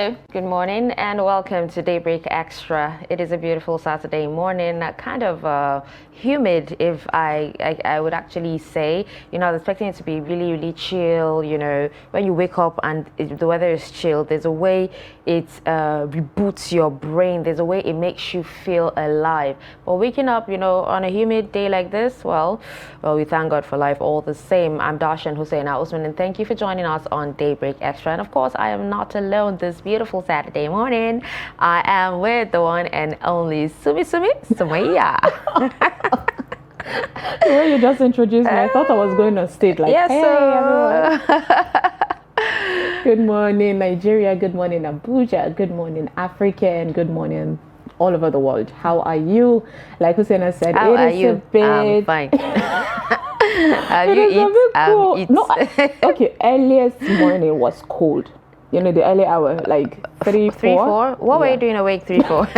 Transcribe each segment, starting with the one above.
Hello, good morning, and welcome to Daybreak Extra. It is a beautiful Saturday morning, kind of humid, if I would actually say. I was expecting it to be really, really chill. When you wake up and the weather is chill, there's a way it reboots your brain. There's a way it makes you feel alive. But waking up, on a humid day like this, well, we thank God for life all the same. I'm Darshan Hussein Usman, and thank you for joining us on Daybreak Extra. And of course, I am not alone this beautiful Saturday morning. I am with the one and only Sumaya. The way you just introduced me, I thought I was going on stage like, yes, hey, everyone. Good morning, Nigeria. Good morning, Abuja. Good morning, Africa. And good morning, all over the world. How are you? Like Hussein said, how it are is you? a bit... Fine. No, okay, earliest morning was cold. The early hour, like 3, 4. What were you doing awake 3, 4?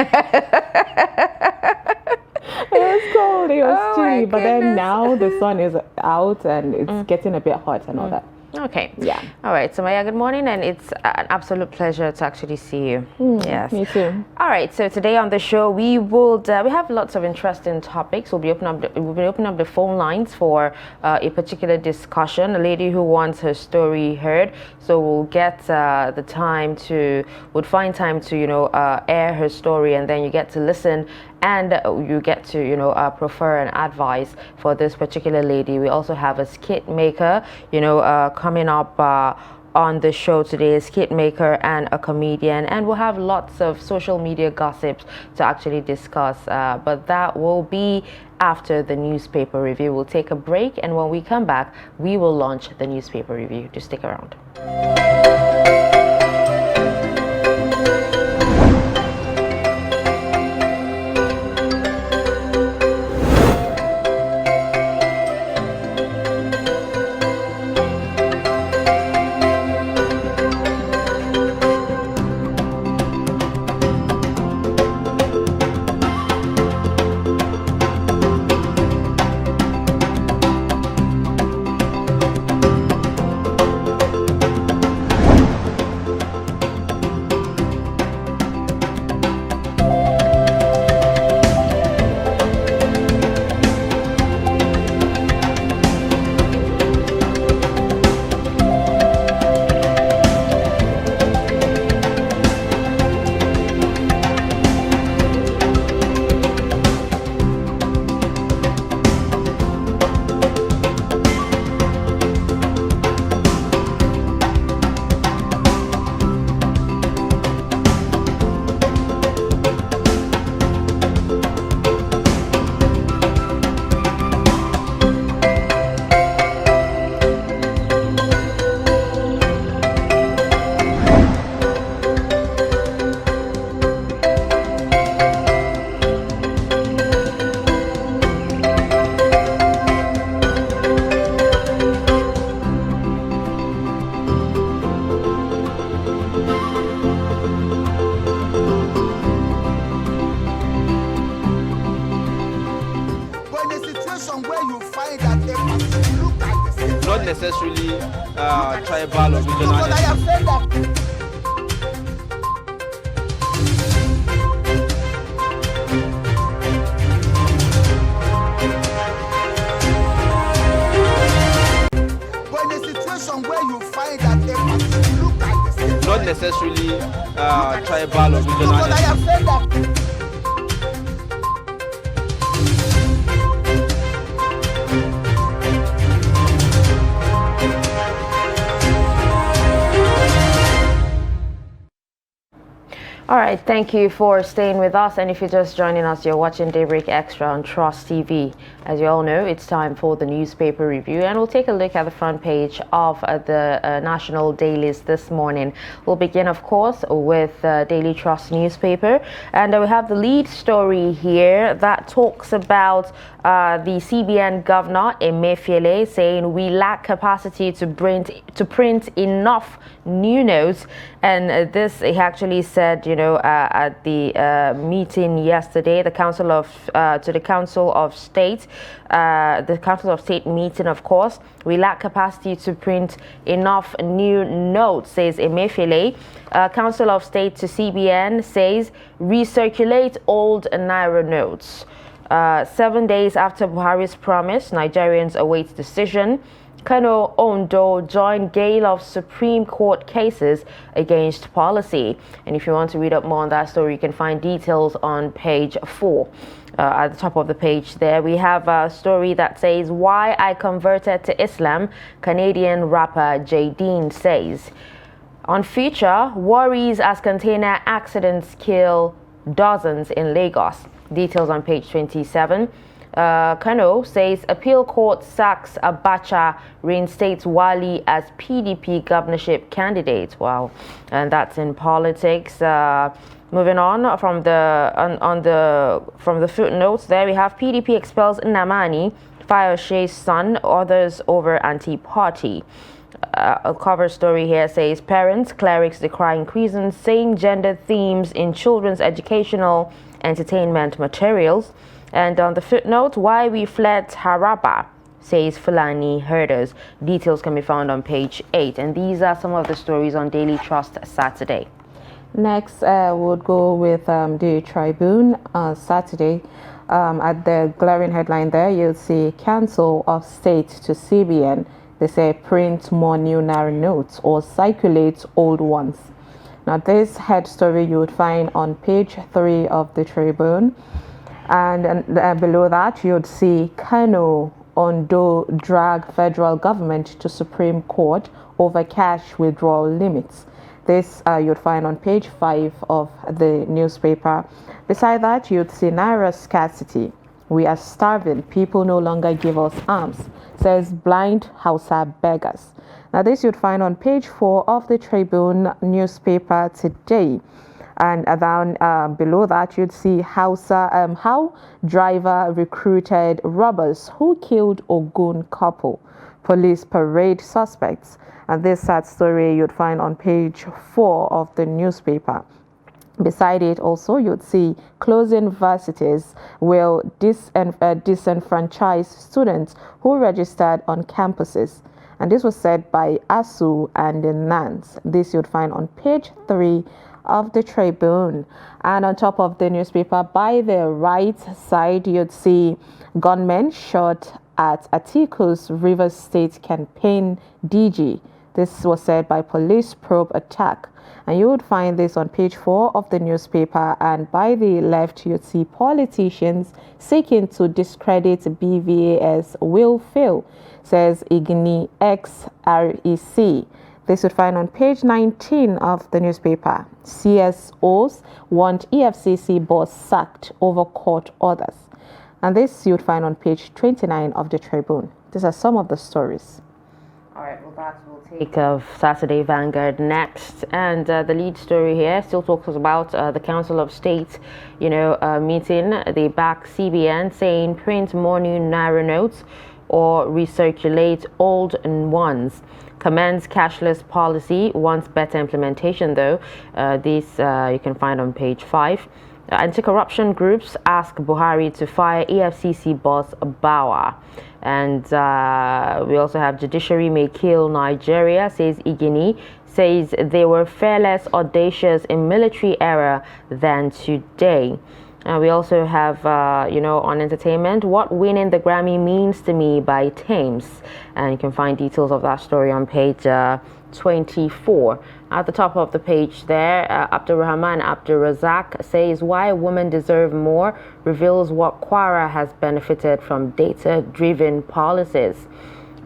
It was cold, it was chilly, but then goodness. now the sun is out and it's getting a bit hot and all that. Okay. Yeah. All right. So Maya, good morning, and it's an absolute pleasure to actually see you. Yes. Me too. All right. So today on the show, we have lots of interesting topics. We'll be opening up the phone lines for a particular discussion. A lady who wants her story heard. So we'll get find time to air her story, and then you get to listen. And you get to, prefer an advice for this particular lady. We also have a skit maker, coming up on the show today, a skit maker and a comedian. And we'll have lots of social media gossips to actually discuss. But that will be after the newspaper review. We'll take a break. And when we come back, we will launch the newspaper review. Just stick around. Not necessarily tribal or regional. I have said that. But in a situation where you find that they look like the same, Not necessarily tribal or regional. I have said that. All right, thank you for staying with us. And if you're just joining us, you're watching Daybreak Extra on Trust TV. As you all know, it's time for the newspaper review, and we'll take a look at the front page of the national dailies this morning. We'll begin, of course, with Daily Trust newspaper, and we have the lead story here that talks about the CBN governor Emefiele saying we lack capacity to print enough new notes. And this, he actually said, at the meeting yesterday, the Council of State, the Council of State meeting, of course, we lack capacity to print enough new notes, says Emefiele. Council of State to CBN says recirculate old Naira notes. 7 days after Buhari's promise, Nigerians await decision. Kano Ondo joined gale of Supreme Court cases against policy. And if you want to read up more on that story, you can find details on page 4. At the top of the page there, we have a story that says, why I converted to Islam, Canadian rapper Jadeen says. On Future, worries as container accidents kill dozens in Lagos. Details on page 27. Kano says appeal court sacks Abacha, reinstates Wali as PDP governorship candidate. Wow, and that's in politics. Moving on from the footnotes, there we have PDP expels Nnamani, fires Shei's son, others over anti-party. A cover story here says parents, clerics decry increasing same-gender themes in children's educational entertainment materials. And on the footnote, why we fled Haraba, says Fulani herders. Details can be found on page 8. And these are some of the stories on Daily Trust Saturday. Next, we'll go with the Tribune Saturday. At the glaring headline there, you'll see Council of State to CBN. They say print more new Naira notes or circulate old ones. Now, this head story you would find on page 3 of the Tribune. And below that, you'd see Kano Ondo drag federal government to Supreme Court over cash withdrawal limits. This you'd find on page 5 of the newspaper. Beside that, you'd see Naira scarcity. We are starving. People no longer give us arms, says blind Hausa beggars. Now, this you'd find on page 4 of the Tribune newspaper today. And down below that, you'd see how driver recruited robbers who killed Ogun couple. Police parade suspects. And this sad story you'd find on page 4 of the newspaper. Beside it also, you'd see closing varsities will disenfranchise students who registered on campuses. And this was said by ASU and the NANS. This you'd find on page 3 of the Tribune. And on top of the newspaper, by the right side, you'd see gunmen shot at Atiku's Rivers State campaign DG. This was said by police probe attack. And you would find this on page 4 of the newspaper. And by the left, you'd see politicians seeking to discredit BVAS will fail, says Igni XREC. This would find on page 19 of the newspaper. CSOs want EFCC boss sacked over court orders. And this you'd find on page 29 of the Tribune. These are some of the stories. All right, well, that will take of Saturday Vanguard next. And the lead story here still talks about the Council of State, meeting. They back CBN saying print more new Naira notes or recirculate old ones. Commends cashless policy, wants better implementation though. This you can find on page 5. Anti-corruption groups ask Buhari to fire EFCC boss Bawa. And we also have judiciary may kill Nigeria, says Igini, says they were far less audacious in military era than today. We also have, on entertainment, what winning the Grammy means to me by Thames. And you can find details of that story on page 24. At the top of the page there, Abdurrahman Abdurrazak says why women deserve more, reveals what Kwara has benefited from data-driven policies.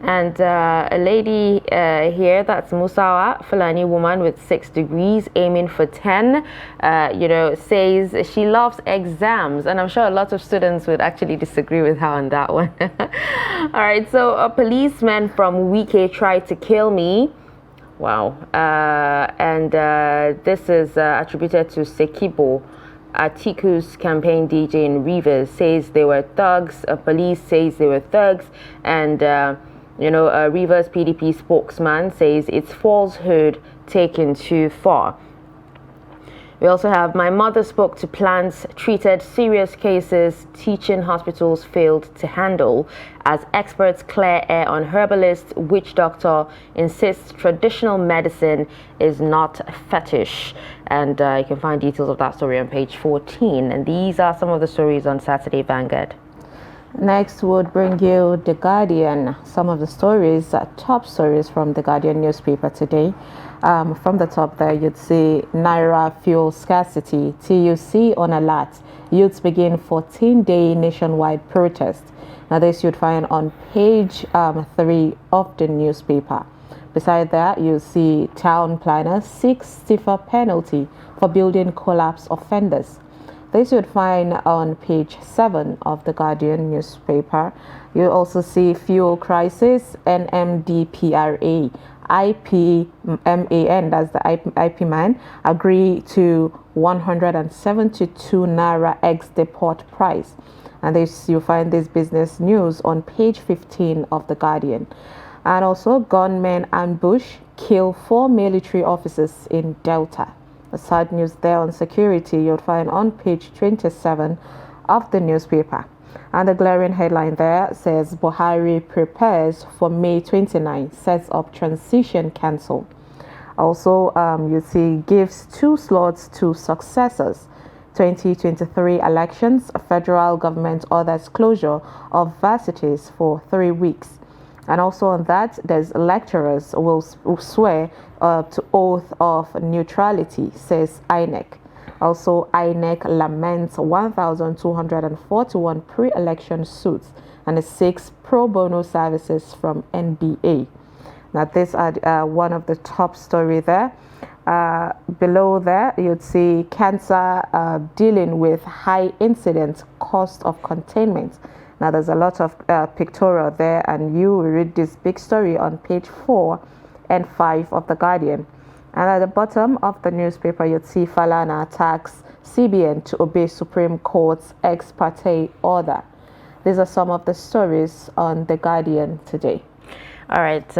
And a lady here, that's Musawa, Fulani woman with 6 degrees, aiming for 10, says she loves exams. And I'm sure a lot of students would actually disagree with her on that one. All right, so a policeman from Wike tried to kill me. Wow. This is attributed to Sekibo. Atiku's campaign DJ in Rivers says they were thugs. Police says they were thugs. And Rivers PDP spokesman says it's falsehood taken too far. We also have my mother spoke to plants treated serious cases teaching hospitals failed to handle as experts clear air on herbalist witch doctor insists traditional medicine is not fetish. And you can find details of that story on page 14. And these are some of the stories on Saturday Vanguard. Next would bring you The Guardian, some of the stories, top stories from The Guardian newspaper today. From the top there, you'd see Naira fuel scarcity, TUC on alert. Youths begin 14-day nationwide protest. Now this you'd find on page 3 of the newspaper. Beside that, you see town planner seeks stiffer penalty for building collapse offenders. This you'd find on page 7 of the Guardian newspaper. You also see fuel crisis, NMDPRA, IPMAN, that's the IP man, agree to 172 Naira ex-deport price. And this you find this business news on page 15 of the Guardian. And also gunmen ambush, kill 4 military officers in Delta. The sad news there on security you'll find on page 27 of the newspaper. And the glaring headline there says Buhari prepares for May 29, sets up transition council. Also, you see gives 2 slots to successors. 2023 elections, federal government orders closure of varsities for 3 weeks. And also on that, there's lecturers will swear to oath of neutrality, says INEC. Also, INEC laments 1,241 pre-election suits and 6 pro bono services from NBA. Now, these are one of the top story there. Below there, you'd see cancer dealing with high incidence cost of containment. Now, there's a lot of pictorial there, and you will read this big story on page 4 and 5 of the Guardian. And at the bottom of the newspaper, you'd see Falana attacks CBN to obey Supreme Court's ex parte order. These are some of the stories on the Guardian today. All right,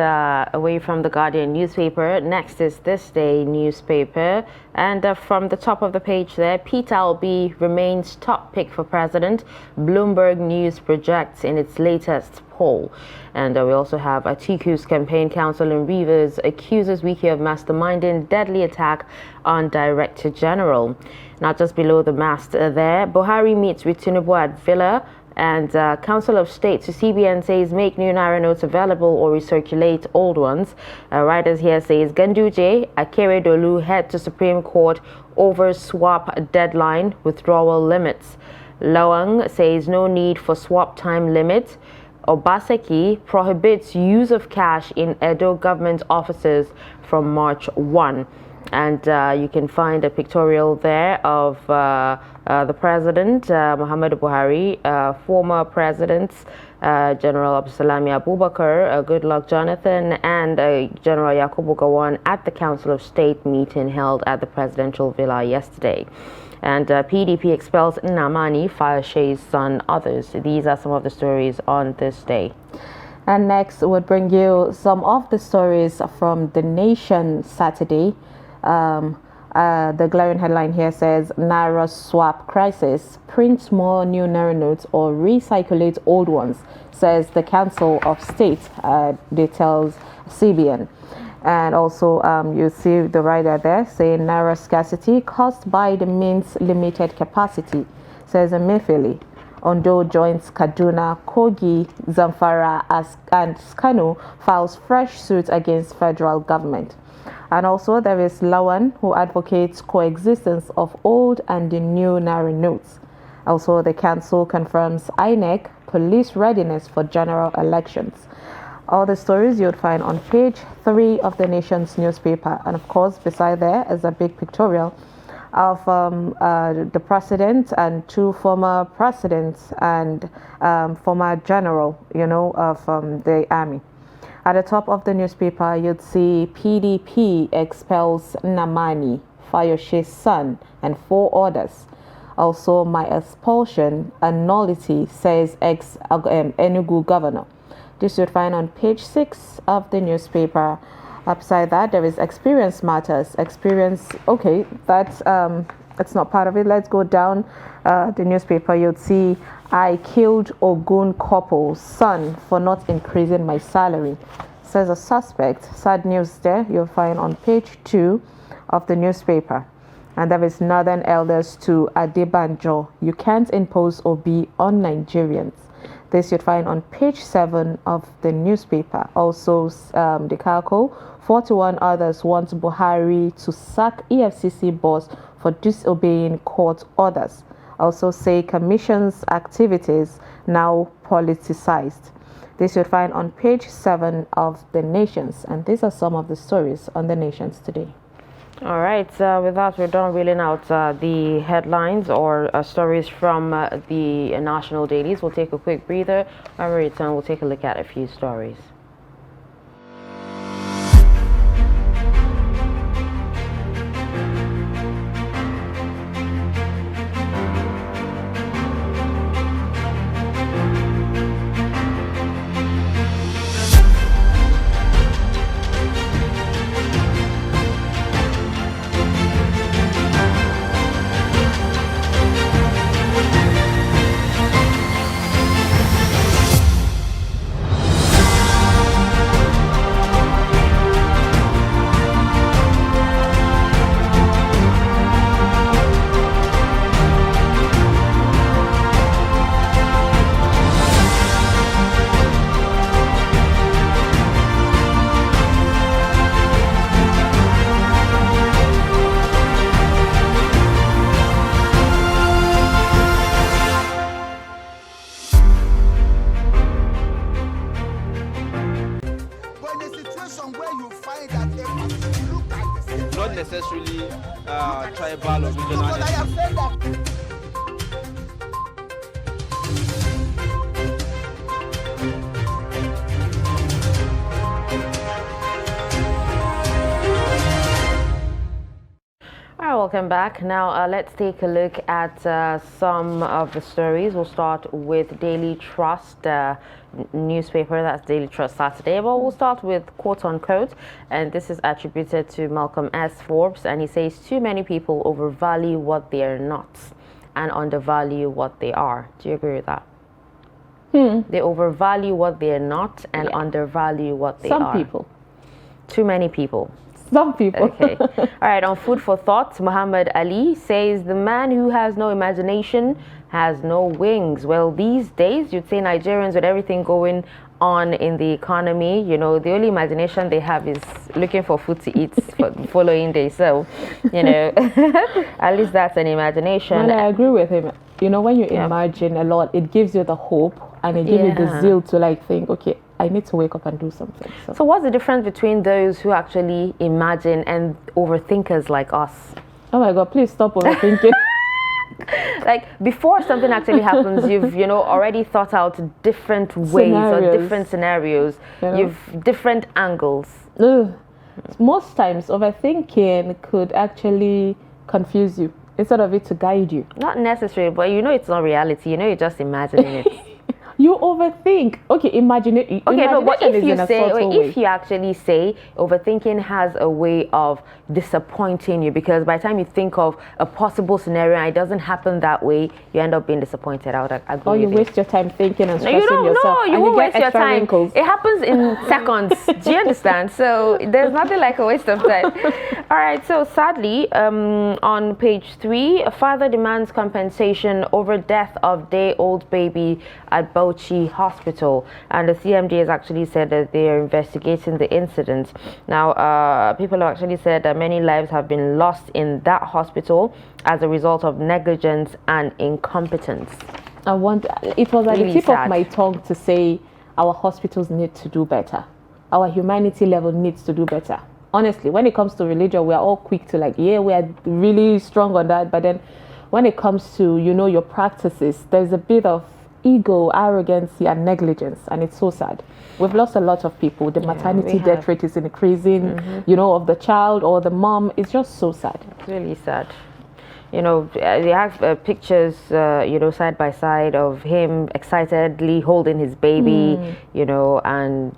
away from the Guardian newspaper, next is This Day newspaper. And from the top of the page there, Peter Obi remains top pick for president, Bloomberg News projects in its latest poll. And we also have Atiku's campaign counsel in Rivers accuses Wiki of masterminding deadly attack on Director General. Now, just below the mast there, Buhari meets with Tinubu at Villa. And Council of State to CBN says make new Naira notes available or recirculate old ones. Writers here says Ganduje, Akeredolu head to Supreme Court over swap deadline withdrawal limits. Lawang says no need for swap time limit. Obaseki prohibits use of cash in Edo government offices from March 1. And you can find a pictorial there of the president, Muhammadu Buhari, former presidents, General Absalami Abubakar, Goodluck Jonathan, and General Yakubu Gowon at the Council of State meeting held at the presidential villa yesterday. And PDP expels Nnamani, Fayoshe's son, others. These are some of the stories on this day. And next would bring you some of the stories from The Nation Saturday. The glaring headline here says Naira swap crisis, print more new Naira notes or recirculate old ones, says the Council of State, details CBN. And also you see the writer there saying Naira scarcity caused by the mint's limited capacity, says Emefiele. Ondo joins Kaduna, Kogi, Zamfara and Kano files fresh suit against federal government. And also there is Lawan, who advocates coexistence of old and the new Naira notes. Also, the council confirms INEC police readiness for general elections. All the stories you'd find on page 3 of the Nation's newspaper. And of course, beside there is a big pictorial of the president and 2 former presidents and former general, of the army. At the top of the newspaper, you'd see PDP expels Nnamani, Fayoshe's son, and 4 others. Also, my expulsion and nullity, says ex-Enugu governor. This you'd find on page 6 of the newspaper. Upside that, there is experience matters. Experience, okay, that's it's not part of it. Let's go down the newspaper. You'd see, I killed Ogun couple's son for not increasing my salary, says a suspect. Sad news there. You'll find on page 2 of the newspaper. And there is Northern Elders to Adebanjo. You can't impose Obi on Nigerians. This you'd find on page 7 of the newspaper. Also, the Kako, 41 others want Buhari to sack EFCC boss for disobeying court orders. Also say commission's activities now politicized. This you'd find on page 7 of the Nations. And these are some of the stories on the Nations today. All right, with that, we're done reeling out the headlines or stories from the national dailies. We'll take a quick breather. When we return, we'll take a look at a few stories. Where you find that a person look at the same, Not necessarily tribal or regional. but I have said that. All right, welcome back. Now let's take a look at some of the stories. We'll start with Daily Trust newspaper. That's Daily Trust Saturday. But we'll start with quote unquote, and this is attributed to Malcolm S. Forbes, and he says too many people overvalue what they are not and undervalue what they are. Do you agree with that? They overvalue what they are not and undervalue what they are. Some people. Too many people. Some people. Okay. All right. On food for thought, Muhammad Ali says the man who has no imagination has no wings. Well, these days, you'd say Nigerians, with everything going on in the economy, you know, the only imagination they have is looking for food to eat for the following day. So, you know, at least that's an imagination. And I agree with him. You know, when you imagine a lot, it gives you the hope and it gives you the zeal to like think, okay, I need to wake up and do something. So what's the difference between those who actually imagine and overthinkers like us? Oh my God, please stop overthinking. Like before something actually happens, you've already thought out different ways or different scenarios. You've different angles. Most times overthinking could actually confuse you instead of it to guide you. Not necessarily, but you know it's not reality. You know you're just imagining it. You overthink. Okay, imagine it. Okay, no, but if you say, if you actually say overthinking has a way of disappointing you, because by the time you think of a possible scenario and it doesn't happen that way, you end up being disappointed. I would agree. Or you waste your time thinking and stressing yourself. No, you won't waste your time. Wrinkles. It happens in seconds. Do you understand? So there's nothing like a waste of time. All right. So sadly, on page 3, a father demands compensation over death of day-old baby at Bauchi Hospital, and the CMD has actually said that they are investigating the incident. Now, people have actually said that many lives have been lost in that hospital as a result of negligence and incompetence. It was at the tip of my tongue to say our hospitals need to do better. Our humanity level needs to do better. Honestly, when it comes to religion, we are all quick to like, yeah, we are really strong on that. But then when it comes to, your practices, there's a bit of ego, arrogancy, and negligence, and it's so sad. We've lost a lot of people. The maternity death rate is increasing, of the child or the mom. It's just so sad. It's really sad. they have pictures, side by side of him excitedly holding his baby, and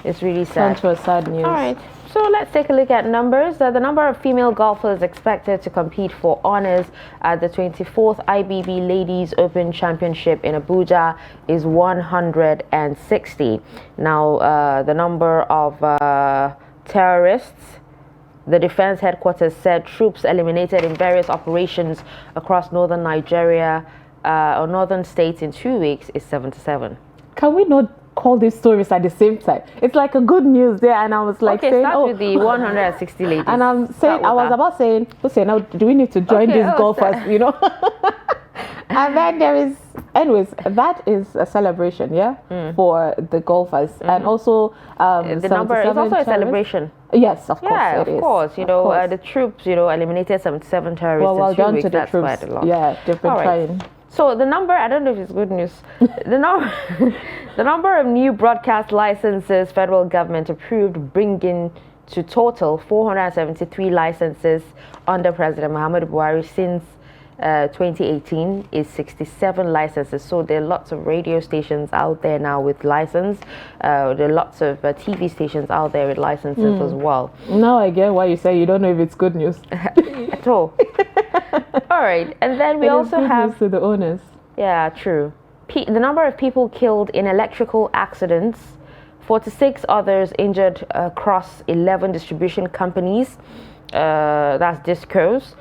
it's really sad. Sad news. All right. So let's take a look at numbers. The number of female golfers expected to compete for honors at the 24th IBB Ladies Open Championship in Abuja is 160. Now, the number of terrorists, the defense headquarters said troops eliminated in various operations across northern Nigeria or northern states in 2 weeks is 77. Can we not call these stories at the same time? It's like a good news there, and I was like okay, saying, start with the 160 ladies. And I'm saying, I was about saying, now do we need to join these golfers, And then there is, anyways, that is a celebration, for the golfers, and also the number is also a celebration. Yes, of course. Yeah, of course. The troops, eliminated 77 terrorists in 2 weeks. To the That's troops. quite a lot. Yeah, they've been trying. So the number, I don't know if it's good news. The number of new broadcast licenses federal government approved, bringing to total 473 licenses under President Muhammadu Buhari since 2018 is 67 licenses. So there are lots of radio stations out there now with license. There are lots of TV stations out there with licenses as well. Now I get why you say you don't know if it's good news. At all. All right, and then we also have to the owners. Yeah, true. The number of people killed in electrical accidents, 46 others injured across 11 distribution companies. That's discos.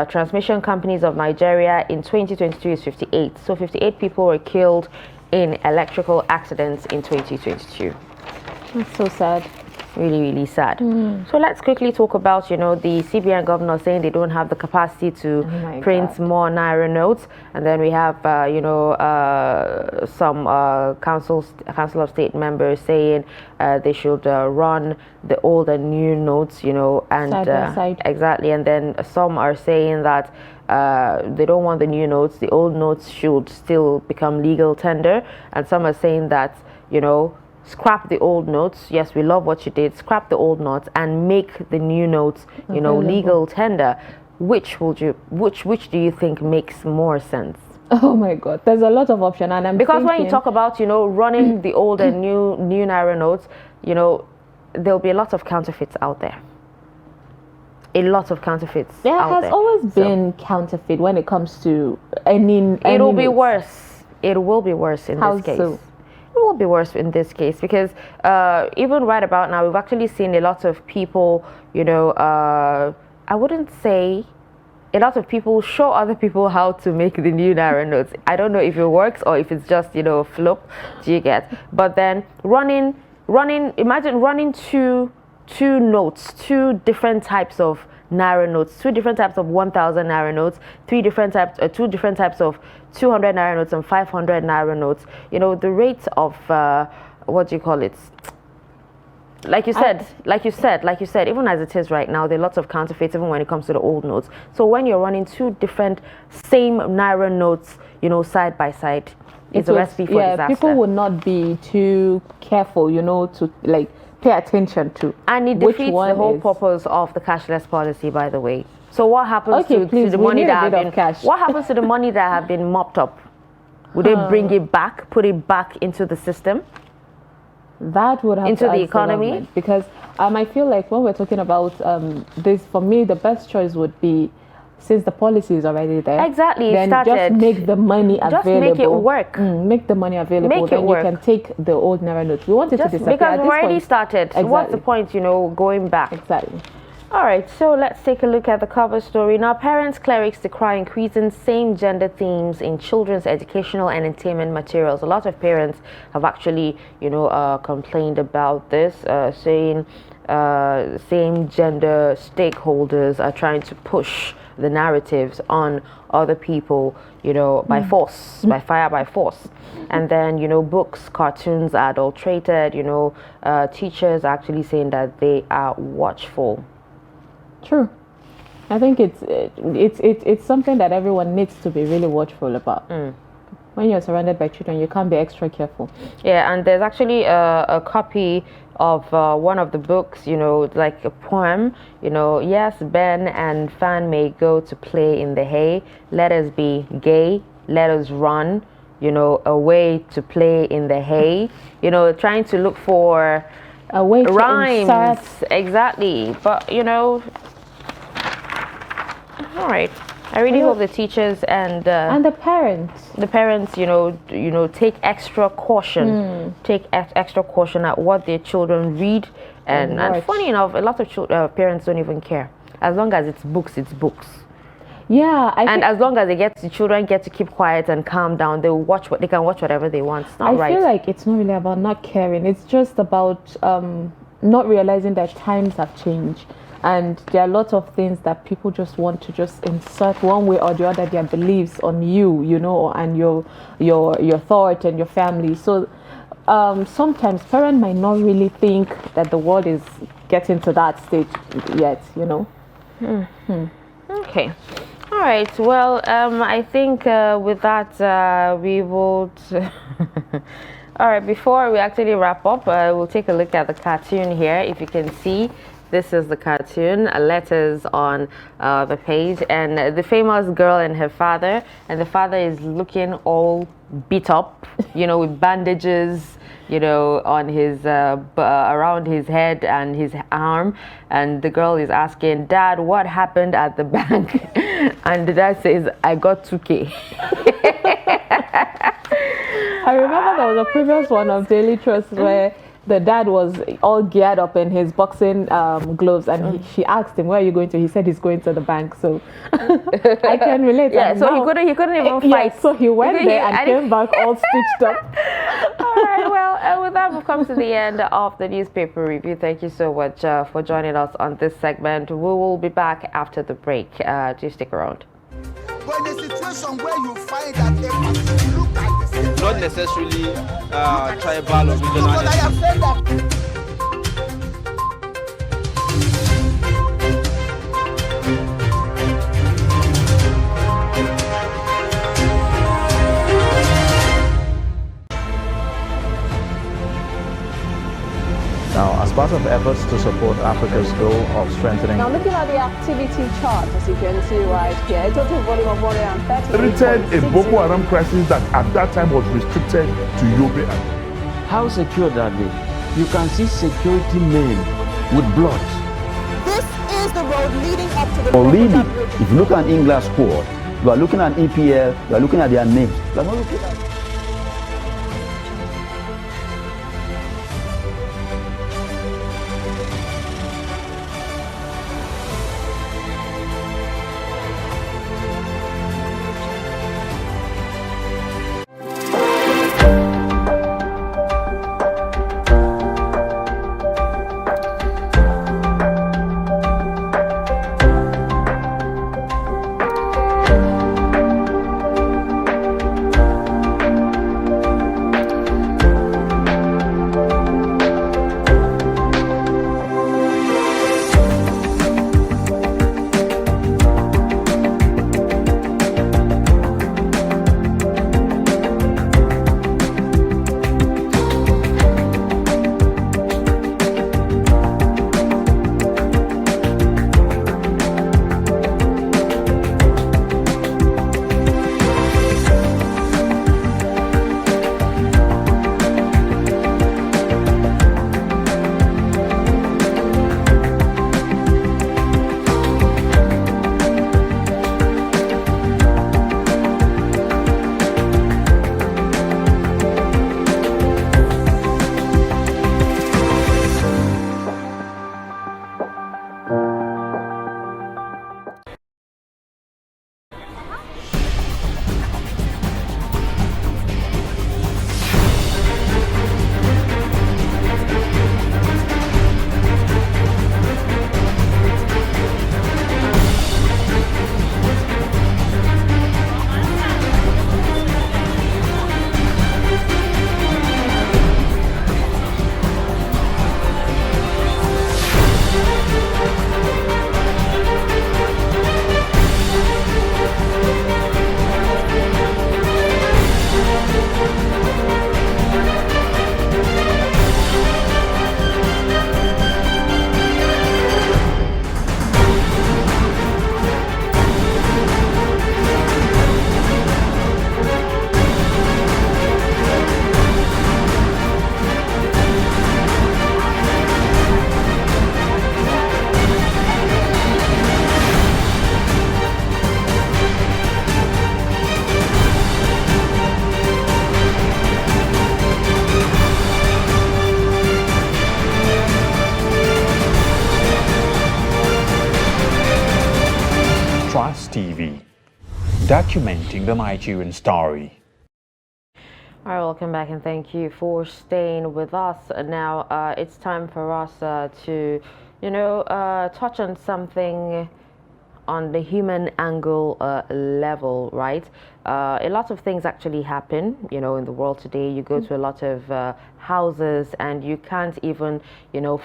Transmission companies of Nigeria in 2022 is 58. So 58 people were killed in electrical accidents in 2022. That's so sad. Really, really sad. So let's quickly talk about, the CBN governor saying they don't have the capacity to print more Naira notes. And then we have, some Council of State members saying they should run the old and new notes, and side by side. Exactly. And then some are saying that they don't want the new notes. The old notes should still become legal tender. And some are saying that, scrap the old notes. Yes, we love what you did. Scrap the old notes and make the new notes, legal tender. Which do you think makes more sense? Oh my God, there's a lot of option, and I'm because thinking, when you talk about running the old and new Naira notes, there'll be a lot of counterfeits out there. A lot of counterfeits. There out has there. always been counterfeit when it comes to any. It'll be worse. It will be worse in this case. So? It will be worse in this case because even right about now, we've actually seen a lot of people, I wouldn't say a lot of people show other people how to make the new Naira notes. I don't know if it works or if it's just, a flop. Do you get? But then imagine running two notes, two different types of Naira notes, two different types of 1,000 Naira notes, two different types of 200 Naira notes and 500 Naira notes. The rate of what do you call it? Like you said, even as it is right now, there are lots of counterfeits even when it comes to the old notes. So when you're running two different same Naira notes, side by side, it's a recipe for disaster. People would not be too careful, to pay attention to. And it defeats the whole purpose of the cashless policy, by the way. So what happens to the money that what happens to the money that have been mopped up? Would they bring it back, put it back into the system? That would have into to the economy, because I feel like when we're talking about this, for me, the best choice would be, since the policy is already there, exactly, then just make the money available. Just make it work. Make the money available. Make then it work. you can take the old Naira notes. We want it to disappear. Because we've already started. Exactly. What's the point, going back? Exactly. All right, so let's take a look at the cover story. Now, parents, clerics decry increasing same-gender themes in children's educational and entertainment materials. A lot of parents have actually, complained about this, saying same-gender stakeholders are trying to push the narratives on other people, by force, by fire, by force. And then, books, cartoons are adulterated, teachers are actually saying that they are watchful. True. I think it's something that everyone needs to be really watchful about. when you're surrounded by children, you can't be extra careful. Yeah, and there's actually a copy of one of the books, like a poem, yes, Ben and Fan may go to play in the hay. Let us be gay. Let us run, away to play in the hay. Trying to look for A way to rhymes. insert. Exactly. But, all right. I really hope the teachers and the parents. the parents, take extra caution, take extra caution at what their children read, and watch. funny enough, a lot of parents don't even care as long as it's books. It's books, Yeah, and as long as the children get to keep quiet and calm down, they can watch whatever they want. It's not I right. feel like it's not really about not caring. It's just about not realizing that times have changed. And there are lots of things that people just want to just insert one way or the other their beliefs on you, and your thought and your family. So sometimes parents might not really think that the world is getting to that stage yet, Okay. All right. Well, I think with that, we would. All right. Before we actually wrap up, we'll take a look at the cartoon here. If you can see, this is the cartoon, letters on the page, and the famous girl and her father. And the father is looking all beat up, with bandages, on his around his head and his arm, and the girl is asking, Dad, what happened at the bank? And the dad says, I got 2K. I remember there was a previous one of Daily Trust where the dad was all geared up in his boxing gloves, and she asked him, where are you going to? He said he's going to the bank. So I can relate. Yeah, And so now, he couldn't even fight. Yeah, so he went there and came back all stitched up. All right, well, with that, we've come to the end of the newspaper review. Thank you so much for joining us on this segment. We will be back after the break. Do stick around. But in a situation where you find that a person look at the same, Not necessarily tribal or regional. because I have said that. Now, as part of efforts to support Africa's goal of strengthening Now looking at the activity chart, as you can see right here, a total volume of 130. Created a Boko Haram crisis that at that time was restricted to Yobe. How secure are they? You can see security men with blood. This is the road leading up to the Or really, Crocodile Bridge. if you look at England squad, you are looking at EPL, you are looking at their names. You are not looking at documenting the Nigerian story. All right, welcome back and thank you for staying with us. Now, it's time for us to, touch on something on the human angle level, right? A lot of things actually happen, in the world today. You go to a lot of houses and you can't even,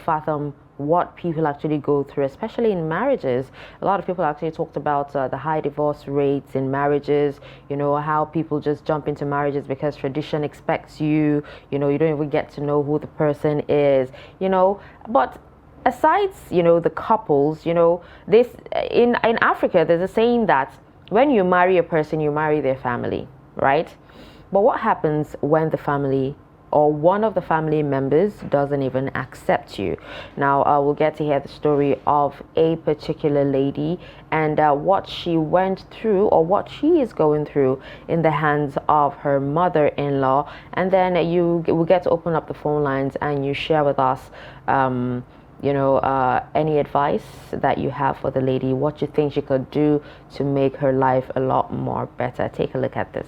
fathom what people actually go through, especially in marriages. A lot of people actually talked about the high divorce rates in marriages, how people just jump into marriages because tradition expects you, you don't even get to know who the person is, but aside, the couples, this in Africa, there's a saying that when you marry a person, you marry their family, right? But what happens when the family or one of the family members doesn't even accept you? Now, we'll get to hear the story of a particular lady and what she went through or what she is going through in the hands of her mother-in-law. And then you will get to open up the phone lines and you share with us any advice that you have for the lady, what you think she could do to make her life a lot more better. Take a look at this.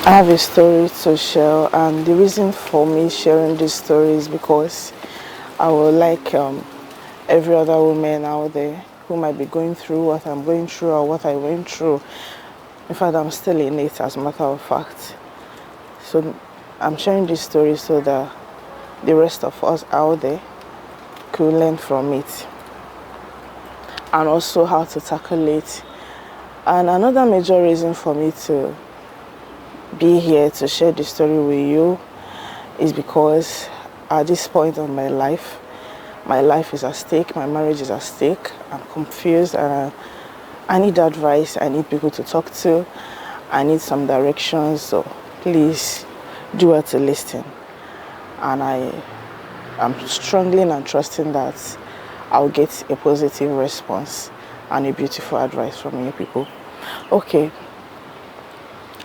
I have a story to share, and the reason for me sharing this story is because I would like every other woman out there who might be going through what I'm going through or what I went through. In fact, I'm still in it, as a matter of fact. So I'm sharing this story so that the rest of us out there could learn from it and also how to tackle it. And another major reason for me to be here to share the story with you is because at this point of my life is at stake, my marriage is at stake. I'm confused and I need advice, I need people to talk to, I need some directions, so please do well to listen. And I'm struggling and trusting that I'll get a positive response and a beautiful advice from you people. Okay,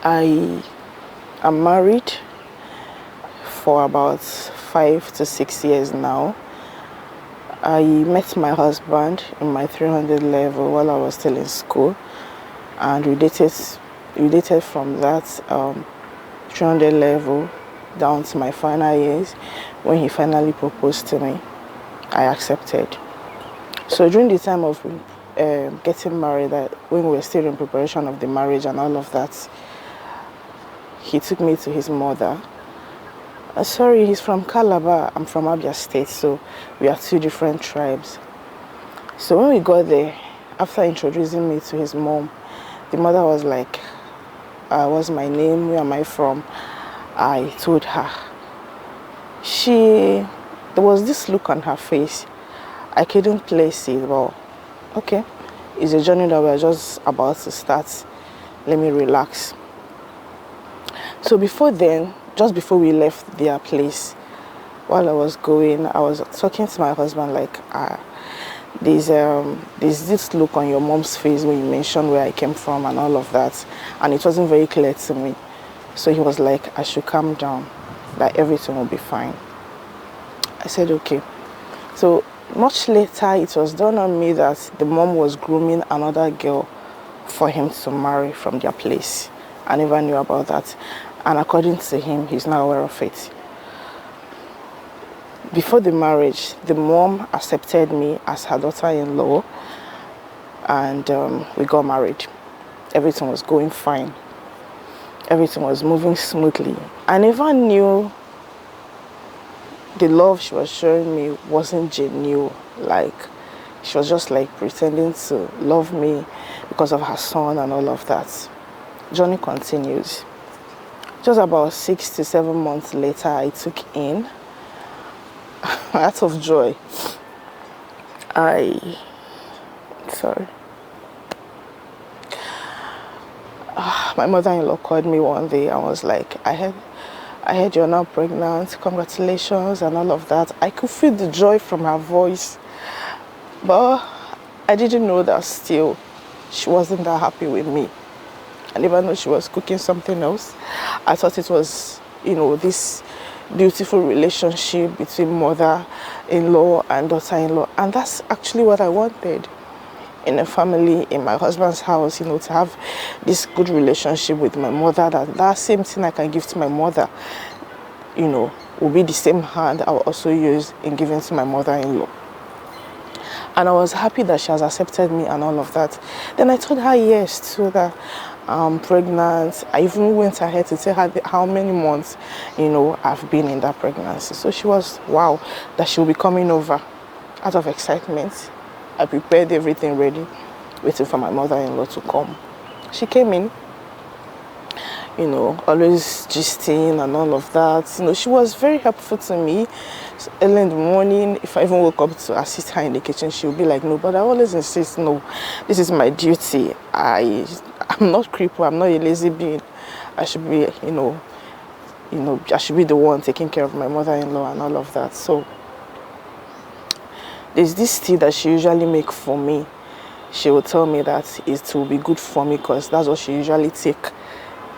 I am married for about 5 to 6 years now. I met my husband in my 300 level while I was still in school, and we dated from that 300 level down to my final years. When he finally proposed to me, I accepted. So during the time of getting married, when we were still in preparation of the marriage and all of that, he took me to his mother. Sorry, he's from Calabar, I'm from Abia State, so we are two different tribes. So when we got there, after introducing me to his mom, the mother was like, what's my name, where am I from? I told her. There was this look on her face. I couldn't place it. Well, okay, it's a journey that we're just about to start. Let me relax. So before then, just before we left their place, while I was going, I was talking to my husband like, there's this look on your mom's face when you mentioned where I came from and all of that, and it wasn't very clear to me. So he was like, I should calm down, that everything will be fine. I said, okay. So much later, it was done on me that the mom was grooming another girl for him to marry from their place. I never knew about that. And according to him, he's not aware of it. Before the marriage, the mom accepted me as her daughter-in-law, and we got married. Everything was going fine. Everything was moving smoothly. I never knew the love she was showing me wasn't genuine. Like, she was just like pretending to love me because of her son and all of that. Journey continues. Just about 6 to 7 months later, I took in, out of joy, my mother-in-law called me one day and was like, I heard you're now pregnant, congratulations and all of that. I could feel the joy from her voice, but I didn't know that still she wasn't that happy with me. I never knew she was cooking something else. I thought it was, this beautiful relationship between mother-in-law and daughter-in-law, and that's actually what I wanted. in a family, in my husband's house, to have this good relationship with my mother, that same thing I can give to my mother, will be the same hand I'll also use in giving to my mother-in-law. And I was happy that she has accepted me and all of that. Then I told her yes, so that I'm pregnant. I even went ahead to tell her how many months, I've been in that pregnancy. So she was, wow, that she will be coming over. Out of excitement, I prepared everything ready, waiting for my mother-in-law to come. She came in, always gisting and all of that. She was very helpful to me. So early in the morning, if I even woke up to assist her in the kitchen, she would be like, no, but I always insist, no, this is my duty. I'm not crippled, I'm not a lazy being. I should be, I should be the one taking care of my mother-in-law and all of that. So there's this tea that she usually makes for me. She will tell me that it will be good for me because that's what she usually take,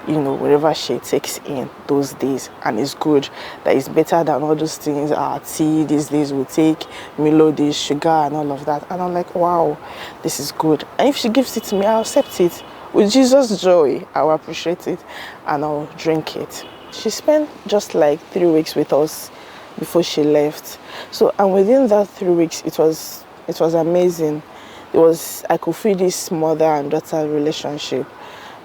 wherever she takes in those days, and it's good. That is better than all those things. Tea these days will take Milo, this sugar and all of that. And I'm like, wow, this is good. And if she gives it to me, I'll accept it with Jesus' joy. I'll appreciate it and I'll drink it. She spent just like 3 weeks with us before she left. So, and within that 3 weeks, it was amazing. I could feel this mother and daughter relationship,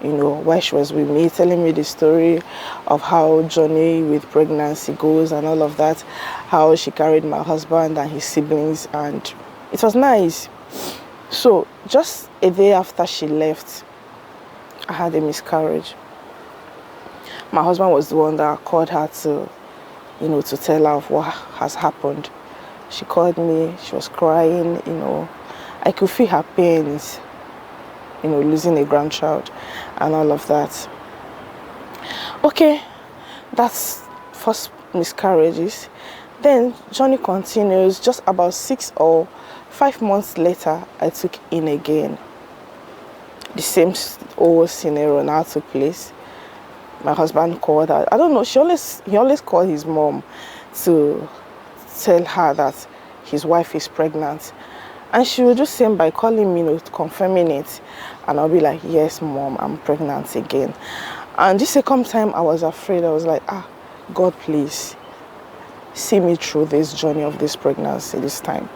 while she was with me, telling me the story of how journey with pregnancy goes and all of that, how she carried my husband and his siblings, and it was nice. So just a day after she left, I had a miscarriage. My husband was the one that called her to tell her of what has happened. She called me, she was crying, I could feel her pains, losing a grandchild and all of that. Okay, that's first miscarriages. Then journey continues. Just about 6 or 5 months later, I took in again. The same old scenario now took place. My husband called her. I don't know, he always called his mom to tell her that his wife is pregnant. And she would just send by calling me, confirming it. And I'll be like, yes, mom, I'm pregnant again. And the second time I was afraid. I was like, God, please see me through this journey of this pregnancy this time.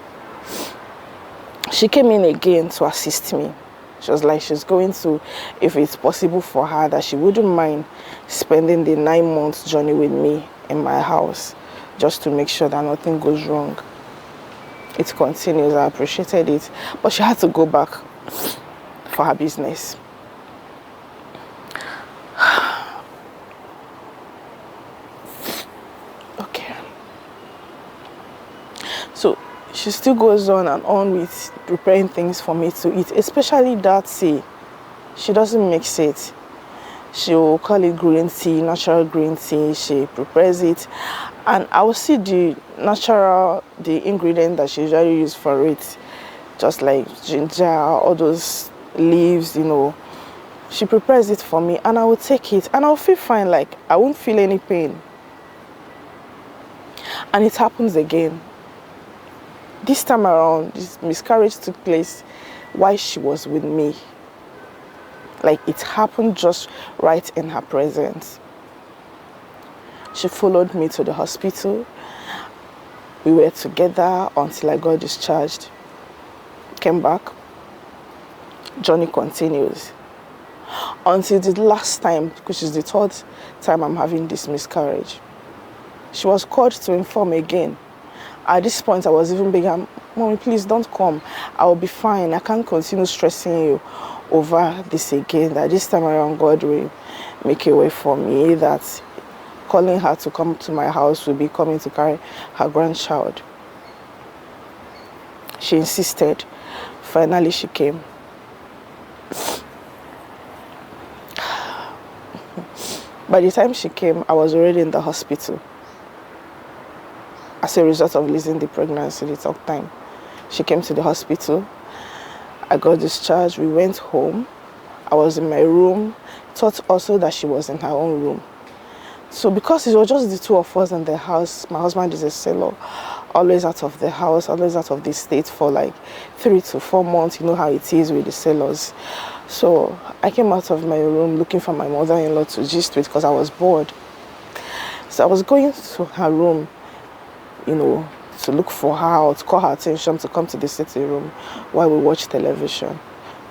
She came in again to assist me. She was like, she's going to, if it's possible for her, that she wouldn't mind spending the 9 months journey with me in my house, just to make sure that nothing goes wrong. It continues. I appreciated it, but she had to go back for her business. Okay. So she still goes on and on with preparing things for me to eat, especially that tea. She doesn't mix it. She'll call it green tea, natural green tea. She prepares it, and I will see the ingredient that she usually uses for it, just like ginger, all those leaves, She prepares it for me, and I will take it, and I'll feel fine. Like I won't feel any pain. And it happens again. This time around, this miscarriage took place while she was with me. Like it happened just right in her presence. She followed me to the hospital. We were together until I got discharged. Came back. Journey continues. Until the last time, which is the 3rd time I'm having this miscarriage. She was called to inform again. At this point, I was even begging, Mommy, please don't come. I will be fine. I can't continue stressing you over this again. That this time around, God will make a way for me. That calling her to come to my house will be coming to carry her grandchild. She insisted. Finally, she came. By the time she came, I was already in the hospital. As a result of losing the pregnancy, the 3rd time. She came to the hospital. I got discharged. We went home. I was in my room. Thought also that she was in her own room. So because it was just the two of us in the house, my husband is a sailor, always out of the house, always out of the state for like 3 to 4 months. You know how it is with the sailors. So I came out of my room looking for my mother-in-law to gist with because I was bored. So I was going to her room, you know, to look for her or to call her attention to come to the sitting room while we watch television.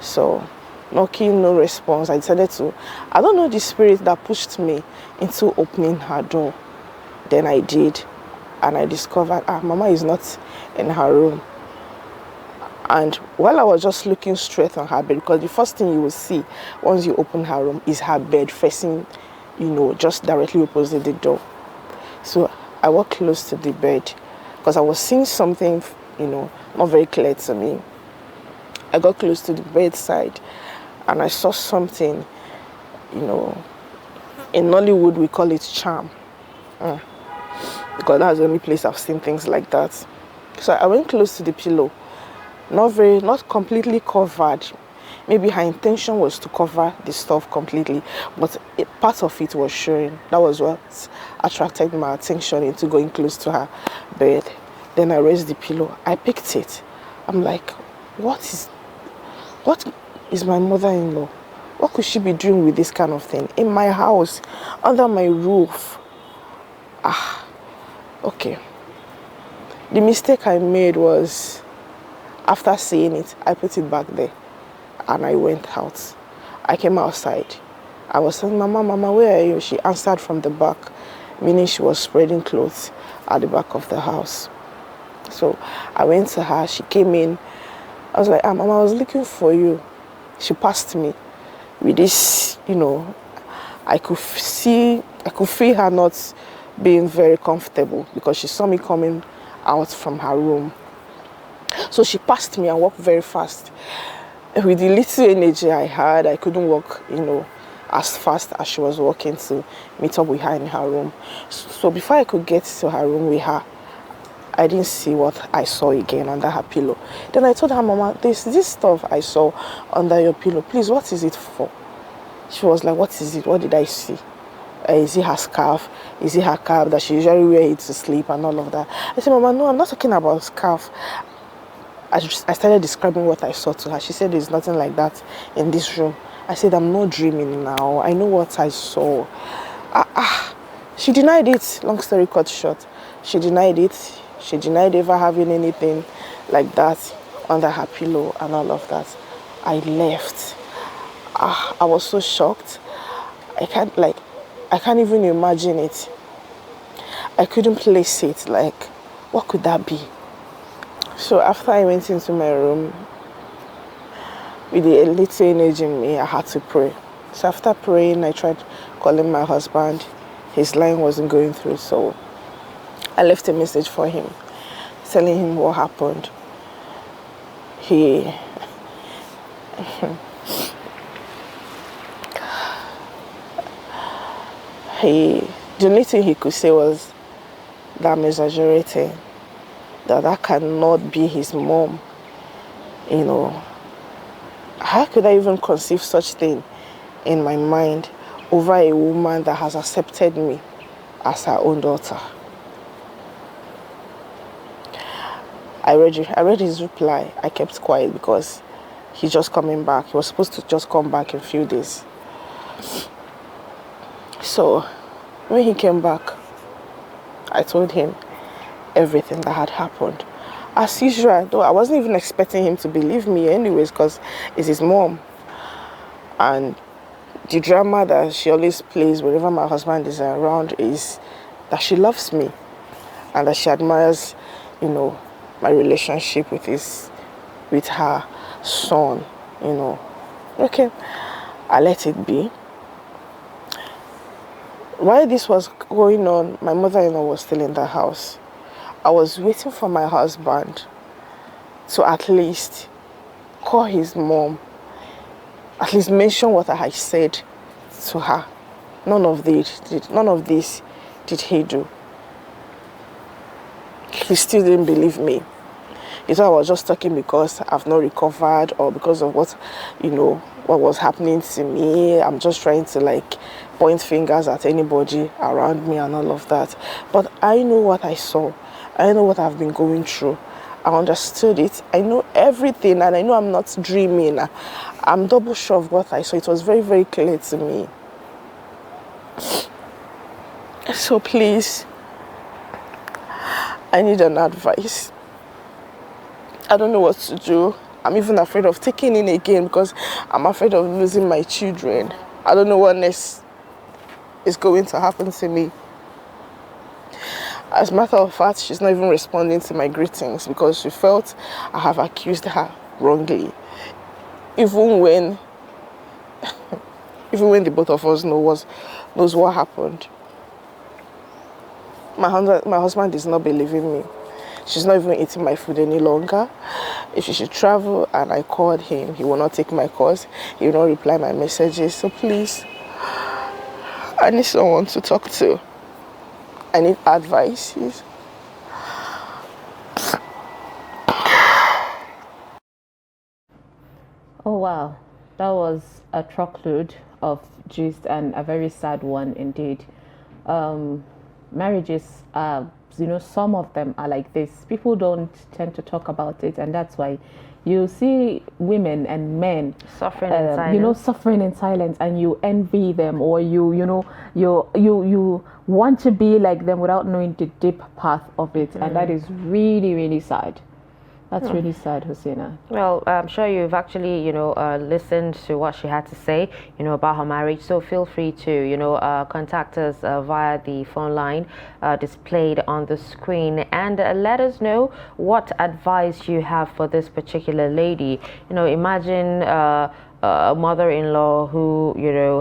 So knocking, no response. I decided to, I don't know the spirit that pushed me into opening her door. Then I did, and I discovered, Mama is not in her room. And while I was just looking straight on her bed, because the first thing you will see once you open her room is her bed facing, you know, just directly opposite the door. So I walked close to the bed because I was seeing something, you know, not very clear to me. I got close to the bedside and I saw something, you know, in Nollywood we call it charm. Because that's the only place I've seen things like that. So I went close to the pillow, not completely covered. Maybe her intention was to cover the stuff completely, but part of it was showing. That was what attracted my attention into going close to her bed. Then I raised the pillow. I picked it. I'm like, what is my mother-in-law? What could she be doing with this kind of thing in my house, under my roof? Okay. The mistake I made was, after seeing it, I put it back there and I went out. I came outside. I was saying, Mama, where are you? She answered from the back, meaning she was spreading clothes at the back of the house. So I went to her. She came in. I was like, Mama, I was looking for you. She passed me with this, you know, I could feel her not being very comfortable because she saw me coming out from her room. So she passed me and walked very fast. With the little energy I had, I couldn't walk, you know, as fast as she was walking to meet up with her in her room. So before I could get to her room with her, I didn't see what I saw again under her pillow. Then I told her, Mama, there's this stuff I saw under your pillow. Please, what is it for? She was like, what is it? What did I see? Is it her scarf? Is it her cap that she usually wears it to sleep and all of that? I said, Mama, no, I'm not talking about scarf. I started describing what I saw to her. She said, there's nothing like that in this room. I said, I'm not dreaming now. I know what I saw. She denied it. Long story cut short. She denied it. She denied ever having anything like that under her pillow and all of that. I left. I was so shocked. I can't even imagine it. I couldn't place it. Like, what could that be? So after I went into my room, with the little energy in me, I had to pray. So after praying, I tried calling my husband. His line wasn't going through, so I left a message for him, telling him what happened. The only thing he could say was that I'm exaggerating, that cannot be his mom. You know, how could I even conceive such thing in my mind over a woman that has accepted me as her own daughter? I read his reply. I kept quiet because he's just coming back. He was supposed to just come back in a few days. So when he came back, I told him everything that had happened. As usual, though I wasn't even expecting him to believe me anyways, because it's his mom. And the drama that she always plays whenever my husband is around is that she loves me and that she admires, you know, my relationship with her son, you know. Okay, I let it be. While this was going on, my mother-in-law was still in the house. I was waiting for my husband to at least call his mom, at least mention what I had said to her. None of this did he do. He still didn't believe me. It's I was just talking because I've not recovered or because of what was happening to me. I'm just trying to like point fingers at anybody around me and all of that. But I know what I saw. I know what I've been going through. I understood it. I know everything, and I know I'm not dreaming. I'm double sure of what I saw. It was very, very clear to me. So please, I need an advice. I don't know what to do. I'm even afraid of taking in again because I'm afraid of losing my children. I don't know what next is going to happen to me. As a matter of fact, she's not even responding to my greetings because she felt I have accused her wrongly. Even when the both of us knows what happened. My husband is not believing me. She's not even eating my food any longer. If she should travel and I called him, he will not take my calls. He will not reply my messages. So please, I need someone to talk to. I need advice. Oh wow, that was a truckload of gist and a very sad one indeed. Marriages are, some of them are like this. People don't tend to talk about it, and that's why you see women and men suffering in silence. Suffering in silence, and you envy them, or you want to be like them without knowing the deep path of it, and that is really, really sad. That's really sad, Hussaina. Well, I'm sure you've actually, listened to what she had to say, about her marriage. So feel free to, contact us via the phone line displayed on the screen and let us know what advice you have for this particular lady. Imagine a mother-in-law who,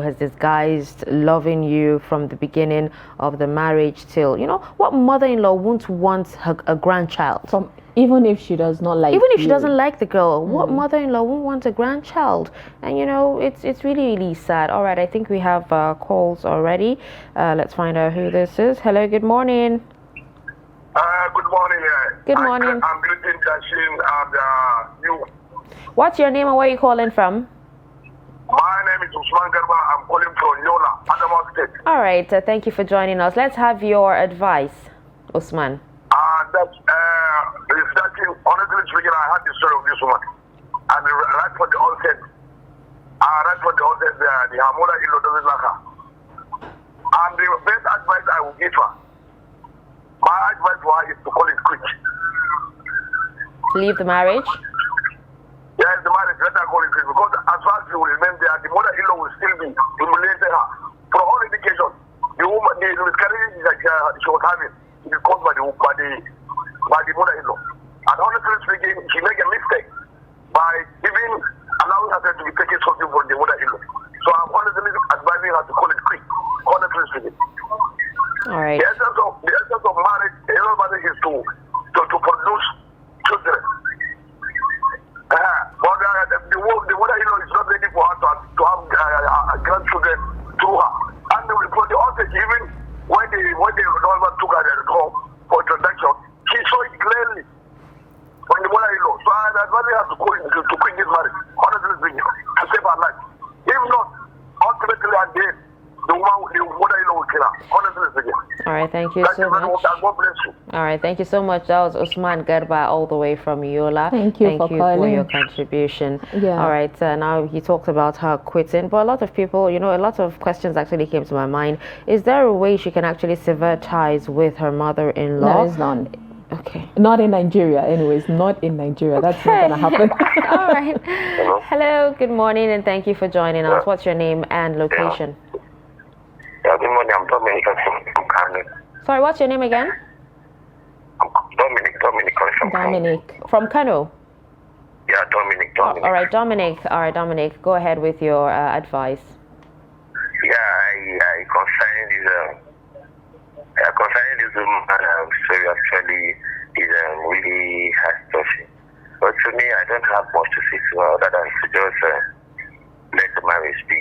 has disguised loving you from the beginning of the marriage till, what mother-in-law won't want a grandchild? Even if she does not like Even if she doesn't like the girl, what mother-in-law won't want a grandchild? And it's really, really sad. All right, I think we have calls already. Let's find out who this is. Hello, good morning. Good morning. Good morning. I'm greeting Dashin and you. What's your name and where are you calling from? My name is Usman Garba. I'm calling from Yola, Adamawa State. All right, thank you for joining us. Let's have your advice, Usman. Honestly speaking, I had the story of this woman. And right from the onset, her mother-in-law doesn't like her. And the best advice I will give her, my advice to her is to call it quit. Leave the marriage? Yes, the marriage, let her call it quit. Because as far as she will remain there, the mother-in-law will still be humiliating her. For all indications, the woman, the miscarriage that she was having, it is caused by the mother-in-law. And honestly speaking, she made a mistake by even allowing herself to be taking something from the mother-in-law. So I'm honestly advising her to call it quick, honestly speaking. All right. The essence of marriage, is to produce children. But the mother-in-law is not ready for her to have grandchildren through her. And for the onset, even when the husband took her home for transaction, she saw it clearly from the mother-in-law. So I advise her to quit this marriage, honestly speaking, to save her life. If not, ultimately at the end, the mother-in-law will kill her, honestly speaking. All right, thank you so much. God bless you. All right, thank you so much. That was Usman Garba all the way from Yola. Thank you for calling. For your contribution. Yeah. All right, now he talked about her quitting, but a lot of people, a lot of questions actually came to my mind. Is there a way she can actually sever ties with her mother-in-law? There is none. Okay. Not in Nigeria, anyways. Not in Nigeria. That's not gonna happen. All right. Hello. Good morning, and thank you for joining us. What's your name and location? Yeah, good morning. I'm Dominic from Kano. Sorry, what's your name again? Dominic from Kano. Dominic from Kano. Yeah, Dominic. All right, Dominic. All right, Dominic. Go ahead with your advice. Yeah, concerning this woman, story actually is really heart-touching. But to me, I don't have much to say to her other than to just let the marriage be.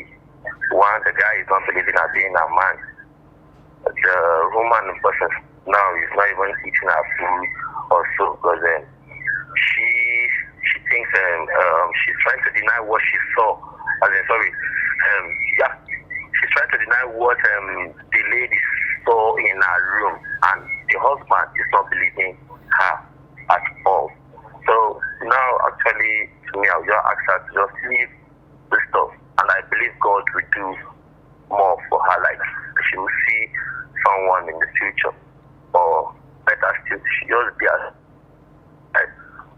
One, the guy is not believing her being a man. The woman person now is not even eating her food or so because she thinks she's trying to deny what she saw. She's trying to deny what the lady saw in her room, and the husband is not believing her at all. So now, actually, to me, I'll just ask her to just leave the stuff, and I believe God will do more for her. Like she will see someone in the future, or better still, she just be as.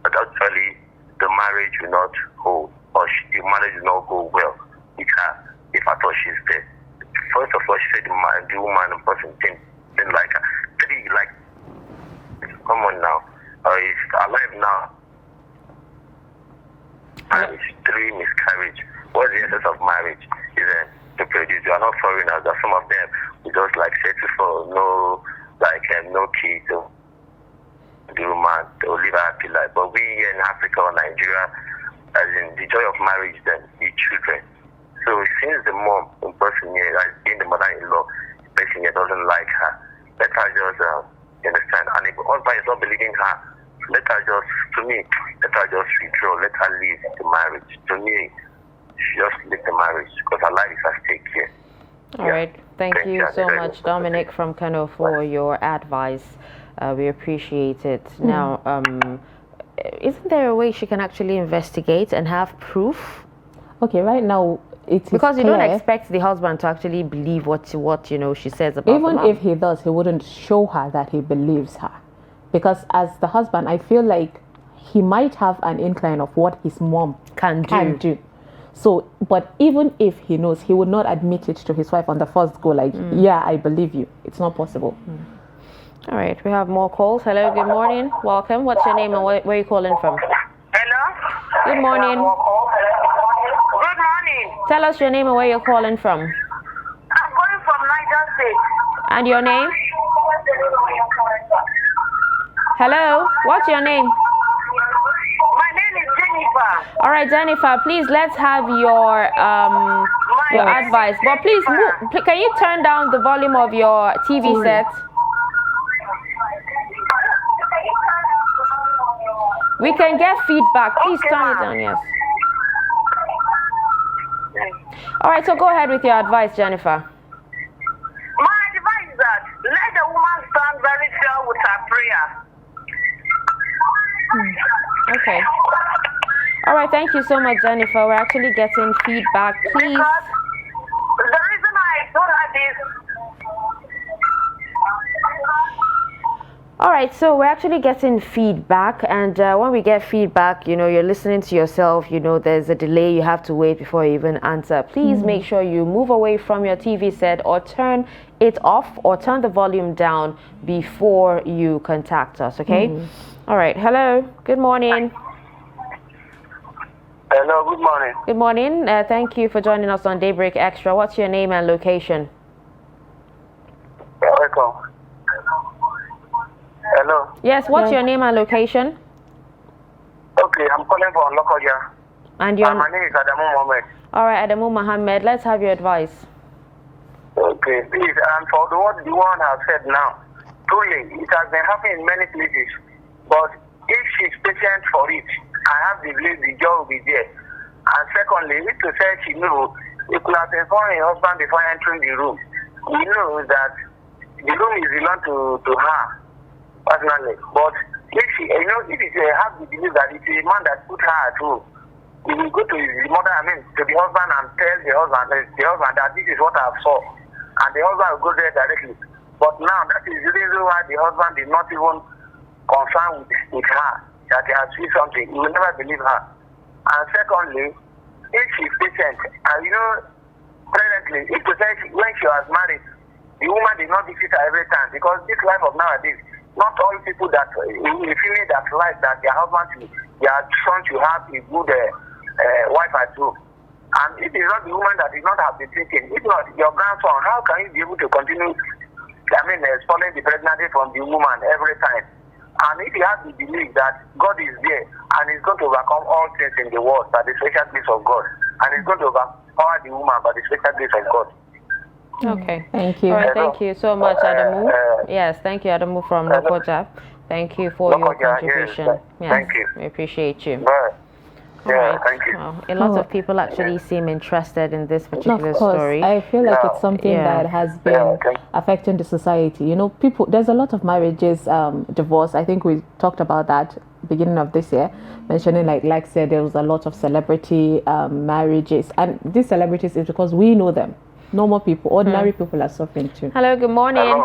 But actually, the marriage will not hold, or the marriage will not go well with her if I thought she's dead. First of all, she said the woman in person didn't like her. Like, come on now, he's alive now. And 3 miscarriage. What's the essence of marriage? Is to produce. You are not foreigners. That some of them we just like settle for no kids. The woman, they will live a happy life. But we here in Africa or Nigeria, as in the joy of marriage, then the children. So since the mom in person here, like being the mother-in-law, the person here doesn't like her, let her just understand. And if the husband is not believing her, let her just withdraw. Let her leave the marriage. To me, she just leave the marriage because her life is at stake here. All right. Thank you so much, Dominic, from Kano, for your advice. We appreciate it. Now, isn't there a way she can actually investigate and have proof? Okay, right now it's because you don't expect the husband to actually believe what she says about even the mom. If he does, he wouldn't show her that he believes her, because as the husband, I feel like he might have an incline of what his mom can do. So, but even if he knows, he would not admit it to his wife on the first go. Like, yeah, I believe you. It's not possible. All right, we have more calls. Hello, good morning. Welcome. What's your name and where are you calling from? Hello. Good morning. Good morning. Tell us your name and where you're calling from. I'm calling from Niger State. And your name? Hello, what's your name? My name is Jennifer. All right, Jennifer, please let's have your advice. But please, can you turn down the volume of your TV set? We can get feedback. Please turn it down, yes. All right, so go ahead with your advice, Jennifer. My advice is that let the woman stand very firm with her prayer. Okay. All right, thank you so much, Jennifer. We're actually getting feedback. Please. Because the reason I told her this. All right, so we're actually getting feedback, and when we get feedback, you're listening to yourself, there's a delay, you have to wait before you even answer. Please make sure you move away from your TV set or turn it off or turn the volume down before you contact us, okay? All right, hello, good morning. Hello, good morning. Good morning. Thank you for joining us on Daybreak Extra. What's your name and location? You're welcome. Hello. Yes, what's your name and location? Okay, I'm calling from Lokoja. And your my name is Adamu Mohammed. All right, Adamu Mohammed, let's have your advice. Okay, please, and for what the one has said now, truly, it has been happening in many places, but if she's patient for it, I have the belief the job will be there. And secondly, if to say she knew, it could have informed her husband before entering the room. He knows that the room is belong to her. Personally, but if she, if she have the belief that it's a man that put her at home, he will go to his mother, to the husband and tell the husband that this is what I saw, and the husband will go there directly. But now that is the reason why the husband is not even concerned with her that he has seen something. He will never believe her. And secondly, if she's patient, and presently, if to say when she was married, the woman did not visit her every time, because this life of nowadays. Not all people that feeling that like that their husband, their son should have a good wife at home. And if it's not the woman that is not have been thinking, if not your grandson, how can you be able to continue, spoiling the pregnancy from the woman every time? And if you have the belief that God is there and is going to overcome all things in the world by the special grace of God, and is going to overpower the woman by the special grace of God. Okay. Thank you. All right, thank you so much, Adamu. Yes, thank you, Adamu from Lokoja. Thank you for your contribution. Yes, thank you. We appreciate you. Bye. Yeah, thank you. Well, a lot of people actually seem interested in this particular Of course, story. I feel like it's something that has been affecting the society. You know, people, there's a lot of marriages, divorce. I think we talked about that beginning of this year, mentioning like said, there was a lot of celebrity marriages, and these celebrities is because we know them. Normal people, ordinary people are suffering too. Hello, good morning.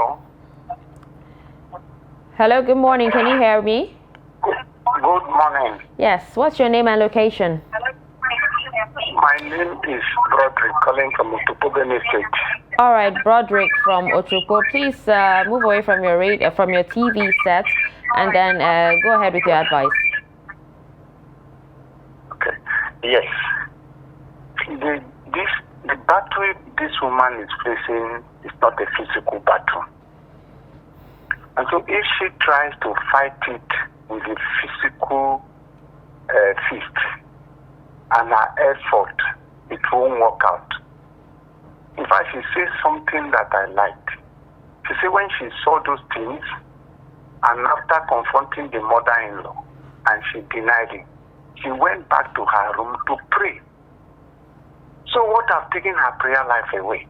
Hello, good morning. Can you hear me? Good morning. Yes. What's your name and location? My name is Broderick, calling from Otupo, Benue State. All right, Broderick from Otupo. Please move away from your TV set, and then go ahead with your advice. Okay. Yes. The battle this woman is facing is not a physical battle. And so if she tries to fight it with a physical fist and her effort, it won't work out. In fact, she says something that I liked. She said when she saw those things, and after confronting the mother-in-law, and she denied it, she went back to her room to pray. So what has taken her prayer life away?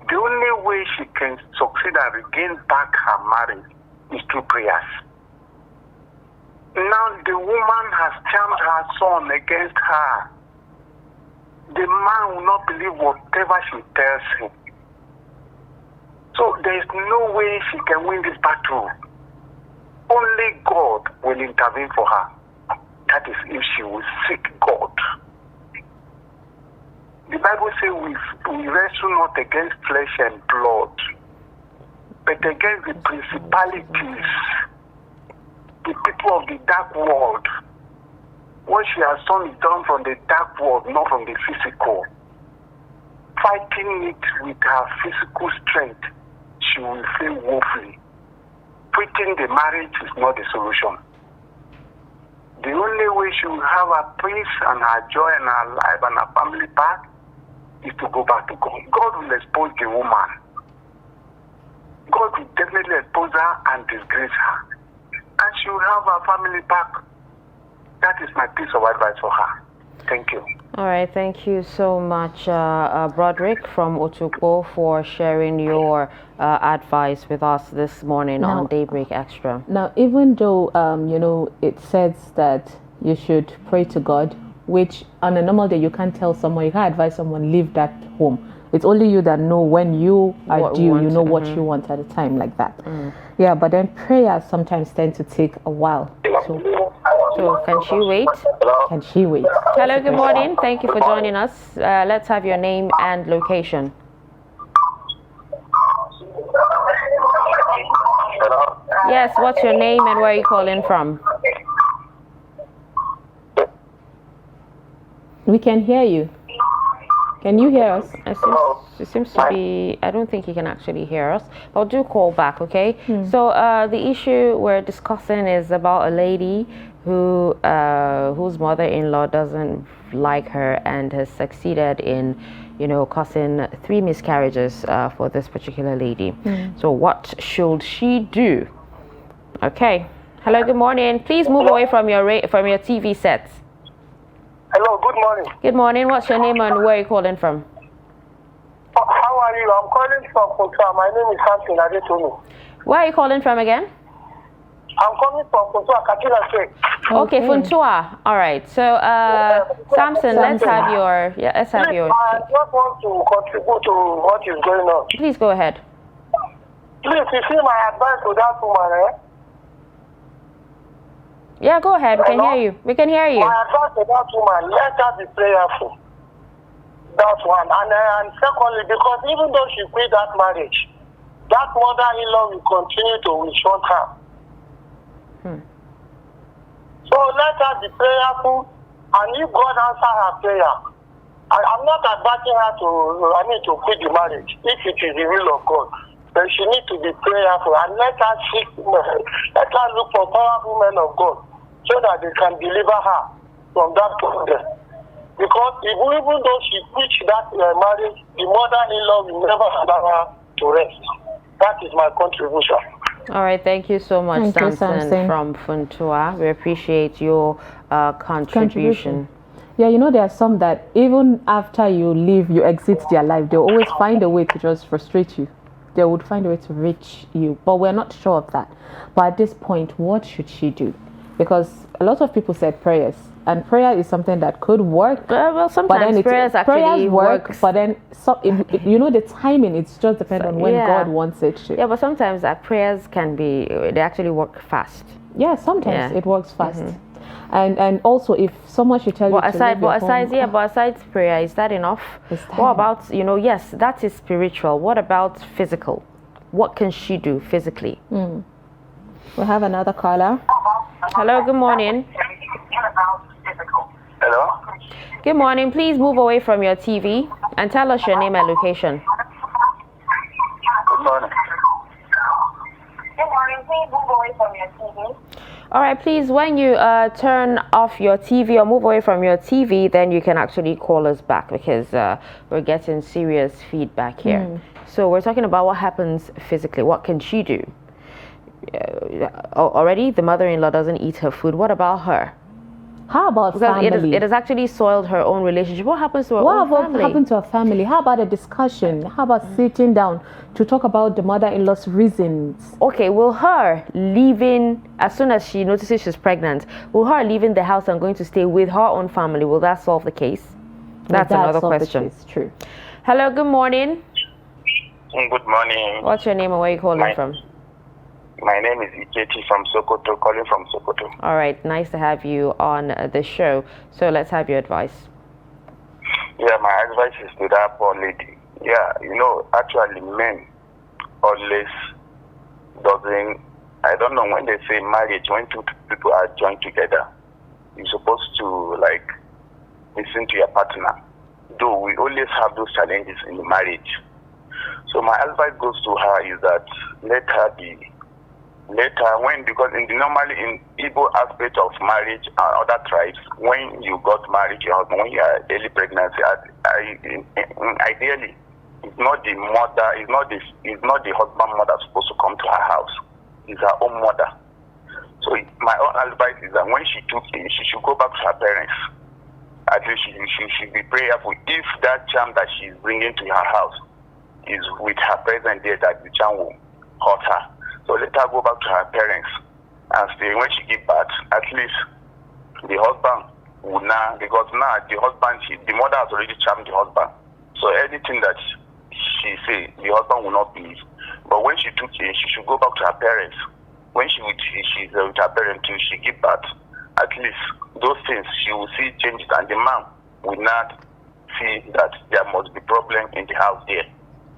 The only way she can succeed and regain back her marriage is through prayers. Now the woman has charmed her son against her. The man will not believe whatever she tells him. So there is no way she can win this battle. Only God will intervene for her. That is if she will seek God. The Bible says we wrestle not against flesh and blood, but against the principalities, the people of the dark world. What she has done is done from the dark world, not from the physical. Fighting it with her physical strength, she will fail woefully. Quitting the marriage is not the solution. The only way she will have her peace and her joy and her life and her family back is to go back to God. God will expose the woman. God will definitely expose her and disgrace her. And she will have her family back. That is my piece of advice for her. Thank you. All right, thank you so much, Broderick from Otupo, for sharing your advice with us this morning on Daybreak Extra. Now, even though, you know, it says that you should pray to God, which on a normal day you can't tell someone, you can't advise someone, leave that home. It's only you that know when you are due, you know what you want at a time like that. Yeah, but then prayers sometimes tend to take a while. So can she wait? Can she wait? Hello, good morning. Thank you for joining us. Let's have your name and location. Yes, what's your name and where are you calling from? We can hear you. Can you hear us? It seems to be, I don't think he can actually hear us, but do call back, okay? So the issue we're discussing is about a lady who whose mother-in-law doesn't like her and has succeeded in, you know, causing 3 miscarriages for this particular lady. So what should she do? Okay. Hello, good morning. Please move away from your TV sets. Hello, good morning. Good morning. What's your name and where are you calling from? How are you? I'm calling from Funtua. My name is Samson Adetonu. Where are you calling from again? I'm coming from Funtua, Katsina State. Okay, Funtua. All right. So, Samson, let's have your. I just want to contribute to what is going on. Please go ahead. Please, you see my advice to that woman, Yeah, go ahead. We can hear you. We can hear you. My advice to that woman, let her be prayerful. That's one. And secondly, because even though she quit that marriage, that mother-in-law will continue to withhold her. So let her be prayerful, and if God answer her prayer, I'm not advising her to quit the marriage, if it is the will of God. But she needs to be prayerful, and let her look for powerful men of God, so that they can deliver her from that problem. Because even though she quit that marriage, the mother-in-law will never allow her to rest. That is my contribution. All right, thank you so much, Samson from Funtua. We appreciate your contribution. Yeah, you know, there are some that even after you leave, you exit their life, they'll always find a way to just frustrate you. They would find a way to reach you, but we're not sure of that. But at this point, what should she do? Because a lot of people said prayers, and prayer is something that could work. Well, sometimes prayers actually work, but then you know, the timing, it's just depends on when God wants it to. Yeah, but sometimes prayers can be, they actually work fast. Yeah, sometimes it works fast. And also, if someone should tell you to leave your home, but aside prayer, is that enough? What about, you know, yes, that is spiritual. What about physical? What can she do physically? We have another caller. Hello, good morning. Hello? Good morning. Please move away from your TV and tell us your name and location. Good morning. Good morning. Please move away from your TV. All right, please, when you turn off your TV or move away from your TV, then you can actually call us back, because we're getting serious feedback here. So we're talking about what happens physically. What can she do? Already, the mother-in-law doesn't eat her food. What about her? How about family? It has actually soiled her own relationship. What happens to her own family? What happened to her family? How about a discussion? How about sitting down to talk about the mother-in-law's reasons? Okay, will her leaving, as soon as she notices she's pregnant, will her leaving the house and going to stay with her own family, will that solve the case? That's another question. True. Hello, good morning. Good morning. What's your name and where are you calling from? My name is Iketi from Sokoto, calling from Sokoto. All right, nice to have you on the show. So let's have your advice. Yeah, my advice is to that poor lady. Yeah, you know, actually men always doesn't, I don't know, when they say marriage, when two people are joined together, you're supposed to like listen to your partner. Though we always have those challenges in the marriage. So my advice goes to her is that let her be, because normally in Igbo aspect of marriage and other tribes, when you got married, your husband, when you are early pregnancy, ideally, it's not the mother, it's not the husband mother supposed to come to her house. It's her own mother. So my own advice is that when she took in, she should go back to her parents. At least she should be prayerful. If that charm that she's bringing to her house is with her present there, that the charm will hurt her. So let her go back to her parents and stay. When she give birth, at least the husband will now, because now the husband, the mother has already charmed the husband. So anything that she say, the husband will not believe. But when she took in, she should go back to her parents. When she's with her parents till she give birth, at least those things she will see changes, and the man will not see that there must be problem in the house there.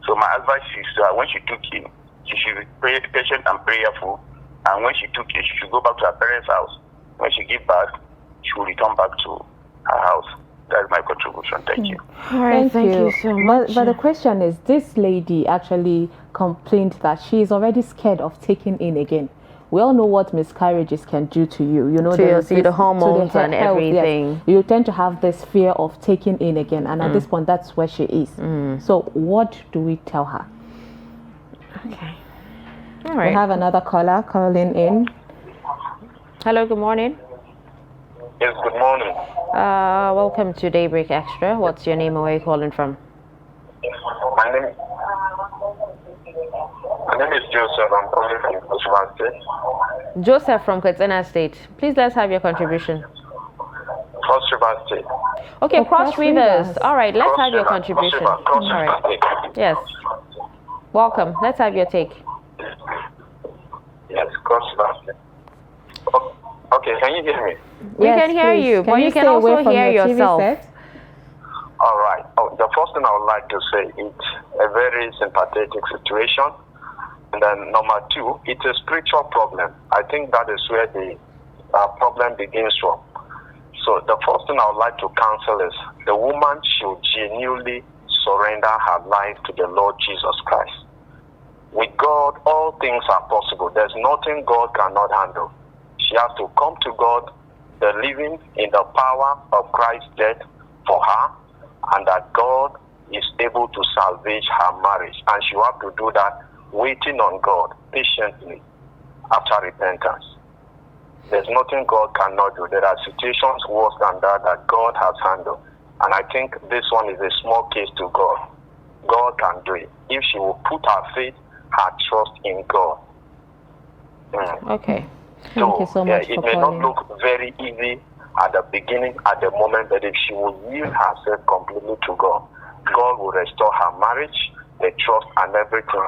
So my advice is when she took in, she should be patient and prayerful, and when she took it, she should go back to her parents' house. When she give back, she will return back to her house. That is my contribution. Thank you. All right, thank you so much. But the question is, this lady actually complained that she is already scared of taking in again. We all know what miscarriages can do to you. You know, the hormones and everything. Yes. You tend to have this fear of taking in again, and at this point, that's where she is. So, what do we tell her? Okay. All right. We have another caller calling in. Hello, good morning. Yes, good morning. Welcome to Daybreak Extra. What's your name and where are you calling from? My name is Joseph. I'm calling from Cross State. Joseph from Katsina State. Please let's have your contribution. Cross River State. Okay, Cross Rivers. All right, let's have your contribution. All right. Yes. Welcome. Let's have your take. Yes, Cross River State. Okay, can you hear me? We can hear you, but you can also hear yourself. All right. The first thing I would like to say, it's a very sympathetic situation. And then number two, it's a spiritual problem. I think that is where the problem begins from. So the first thing I would like to counsel is the woman should genuinely surrender her life to the Lord Jesus Christ. With God, all things are possible. There's nothing God cannot handle. She has to come to God, believing in the power of Christ's death for her, and that God is able to salvage her marriage. And she will have to do that waiting on God patiently after repentance. There's nothing God cannot do. There are situations worse than that God has handled. And I think this one is a small case to God. God can do it if she will put her faith, her trust in God. Okay. Thank you so much it for may calling. not look very easy at the beginning, at the moment, but if she will yield herself completely to God, God will restore her marriage, the trust and everything.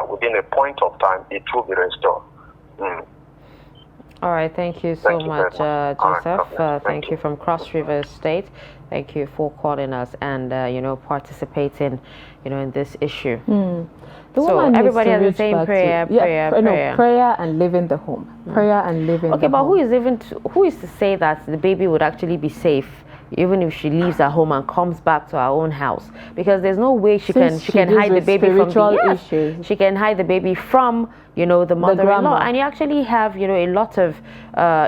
Within a point of time, it will be restored. All right, thank you so much, Joseph. Right, thank you from Cross River State. Thank you for calling us and participating, in this issue. The So woman everybody has needs the to reach same back prayer, to, yeah, prayer. prayer and living the home. Prayer and living. Okay, the but home. who is to say that the baby would actually be safe even if she leaves her home and comes back to her own house? Because there's no way she can hide the baby from the issues. She can hide the baby from the mother-in-law, and you actually have a lot of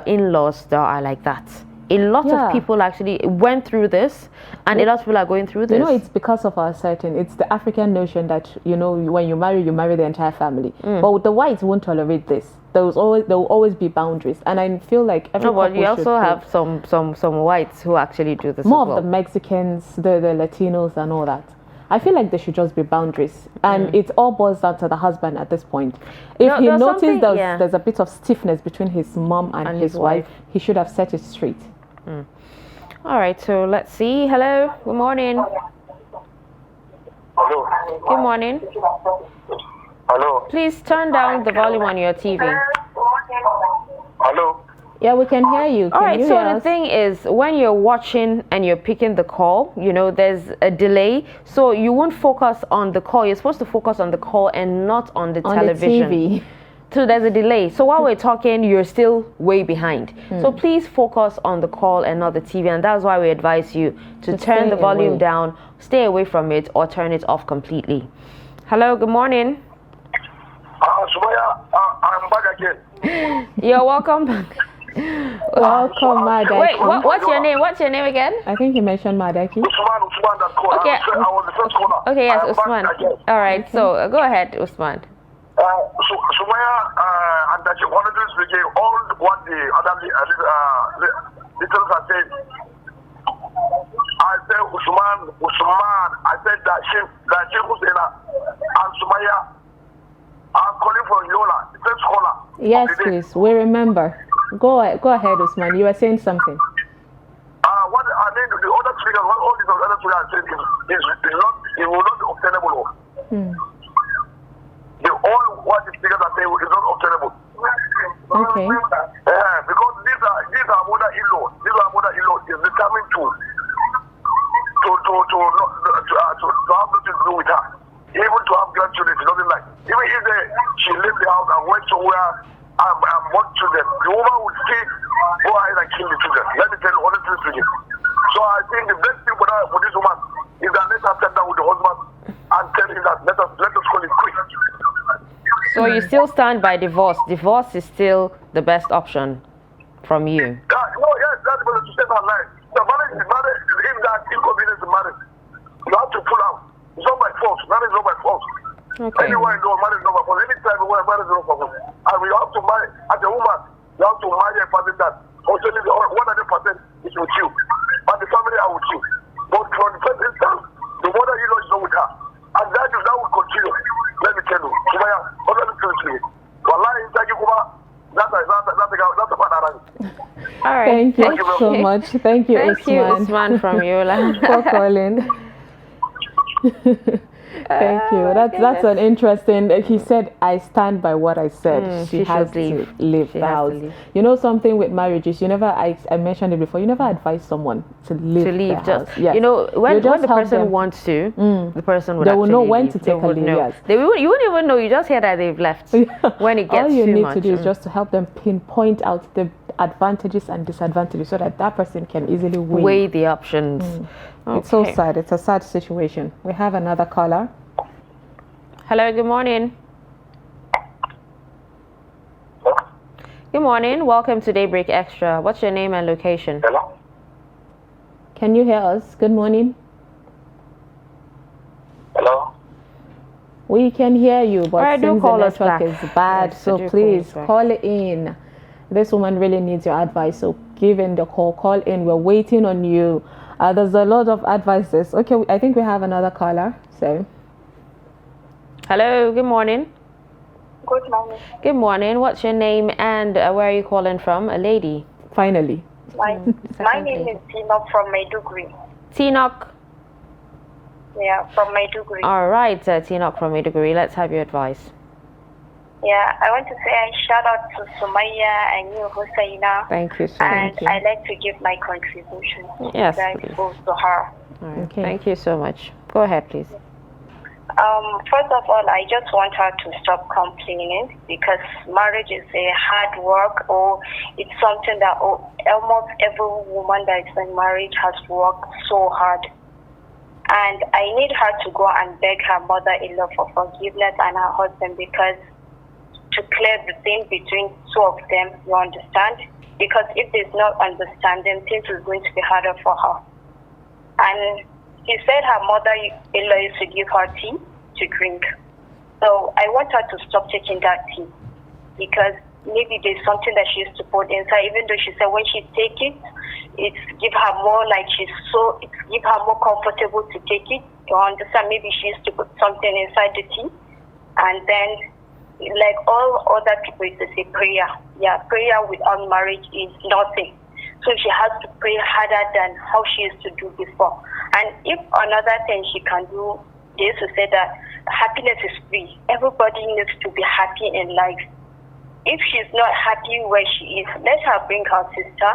in-laws that are like that. A lot of people actually went through this, and a lot of people are going through this. It's because of our certain. It's the African notion that when you marry the entire family. But the whites won't tolerate this. There will always be boundaries, and I feel like every couple but you also have some whites who actually do this. More as well. of the Mexicans, the Latinos, and all that. I feel like there should just be boundaries, and it all boils down to the husband at this point. If he noticed there's a bit of stiffness between his mom and his wife, he should have set it straight. All right, so let's see. Hello, good morning. Hello. Good morning. Hello. Please turn down the volume on your TV. Hello. Yeah, we can hear you. All right, so the thing is, when you're watching and you're picking the call, there's a delay. So you won't focus on the call. You're supposed to focus on the call and not on the television. The TV. So there's a delay. So while we're talking, you're still way behind. So please focus on the call and not the TV. And that's why we advise you to turn the volume down, stay away from it, or turn it off completely. Hello, good morning. Sumaya, I'm back again. You're welcome. Welcome, Madaki. Wait, what's your name? What's your name again? I think you mentioned Madaki. Usman that called. Okay. I was the first caller. Okay, yes, Usman. All right, so go ahead, Usman. Sumaya and that one of these begin all what the other listeners are saying. I said Usman. I said that she Husseina and Sumaya. I'm calling from Yola, the first caller. Yes, please. We remember. Go ahead, Usman. You were saying something. What I mean, the other speakers, what all these other speakers are saying it will not be obtainable. What the speakers are saying is not obtainable. Okay. Because these are mother-in-law. These are mother-in-law is determined to have nothing to do with her. Even to have grandchildren, she doesn't like. Even if she left the house and went somewhere and want children, the woman would still go ahead and kill the children. Let me tell you honestly speaking. So I think the best thing for this woman is that let her sit down with the husband and tell him that let us call it quick. So you still stand by divorce? Divorce is still the best option from you? Yes, that's better to save her life. The marriage, if that inconvenience in marriage, you have to pull out. It's not by force. Marriage is not by force. Okay. Anywhere you go, marriage is not by force. Anytime you go, marriage is not by force. And we have to marry, as a woman, you have to marry a person that also 100% is with you. And the family are with you. But for the first instance, the mother-in-law is not with her. And that will continue. Let me tell you. Sumaya, honestly speaking, wallahi, thank you, Kuma. That's a part of it. All right. Thank you so much. Thank you, Thank you, Usman from Yola. for calling. Thank you. That's an interesting. He said, "I stand by what I said." She has to leave the house. You know something with marriages. You never. I mentioned it before. You never advise someone to leave. The house. Yes. When the person wants to, the person would. They will know when leave. to take a leave. Yes. You wouldn't even know. You just hear that they've left. When it gets all you too need much. to do is just to help them pinpoint out the advantages and disadvantages, so that person can easily weigh the options. Okay. It's so sad. It's a sad situation. We have another caller. Hello, good morning. Good morning. Welcome to Daybreak Extra. What's your name and location? Hello? Can you hear us? Good morning. Hello? We can hear you, but right, since call the us network back. is bad, Yes, so please call in. this woman really needs your advice. So give in the call, call in. We're waiting on you. There's a lot of advices. Okay, I think we have another caller. So, hello, good morning. Good morning. Good morning. What's your name and where are you calling from? A lady. Finally. My name is Tinok from Maiduguri. Tinok. Yeah, from Maiduguri. All right, Tinok from Maiduguri. Let's have your advice. Yeah, I want to say a shout out to Sumaya and you, Husseina. Thank you so much. And I'd like to give my contribution. Yes, that please. goes to her. All right. Okay. Thank you so much. Go ahead, please. First of all, I just want her to stop complaining because marriage is a hard work, or it's something that almost every woman that is in marriage has worked so hard. And I need her to go and beg her mother-in-law for forgiveness and her husband, because to clear the thing between two of them, you understand? Because if there's no understanding, things is going to be harder for her. And she said her mother-in-law used to give her tea to drink. So I want her to stop taking that tea, because maybe there's something that she used to put inside, even though she said when she take it, it's give her more like it's give her more comfortable to take it. You understand? Maybe she used to put something inside the tea, and then like all other people used to say prayer. Yeah, prayer without marriage is nothing. So she has to pray harder than how she used to do before. And if another thing she can do, they used to say that happiness is free. Everybody needs to be happy in life. If she's not happy where she is, let her bring her sister,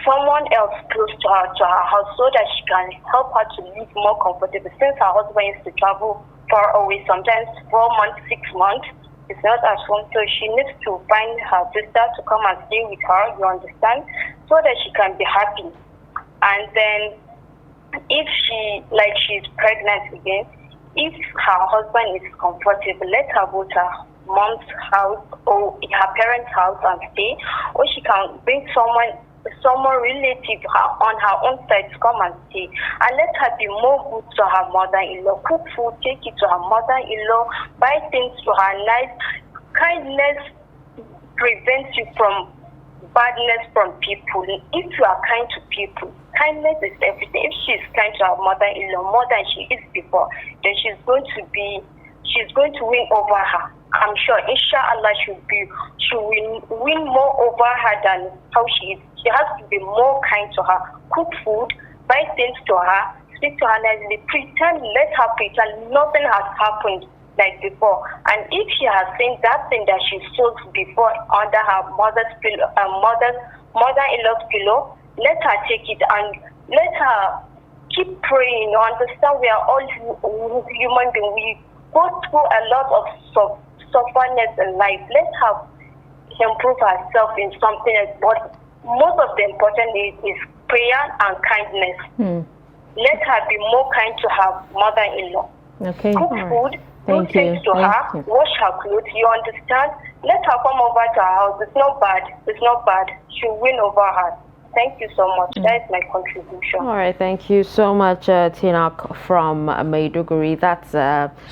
someone else close to her house, so that she can help her to live more comfortable. Since her husband used to travel far away, sometimes 4 months, 6 months, it's not at home, so she needs to find her sister to come and stay with her, you understand, so that she can be happy. And then if she's pregnant again, if her husband is comfortable, let her go to her mom's house or her parents' house and stay, or she can bring someone relative on her own side to come and stay, and let her be more good to her mother-in-law. Cook food, take it to her mother-in-law, buy things to her nice. Kindness prevents you from badness from people. If you are kind to people, kindness is everything. If she is kind to her mother-in-law more than she is before, then she's going to win over her. I'm sure, inshallah, she will win more over her than how she is. She has to be more kind to her. Cook food, buy things to her, speak to her nicely, let her pretend nothing has happened like before. And if she has seen that thing that she sold before under her mother-in-law's pillow, let her take it and let her keep praying. You understand, we are all human beings. We go through a lot of sufferness in life. Let her improve herself in something else. But most of the important is prayer and kindness. Let her be more kind to her mother-in-law. Okay. Cook food, do things to her, wash her clothes. You understand? Let her come over to her house. It's not bad. It's not bad. She'll win over her. Thank you so much. That is my contribution. All right, thank you so much, Tinok from Maiduguri. That's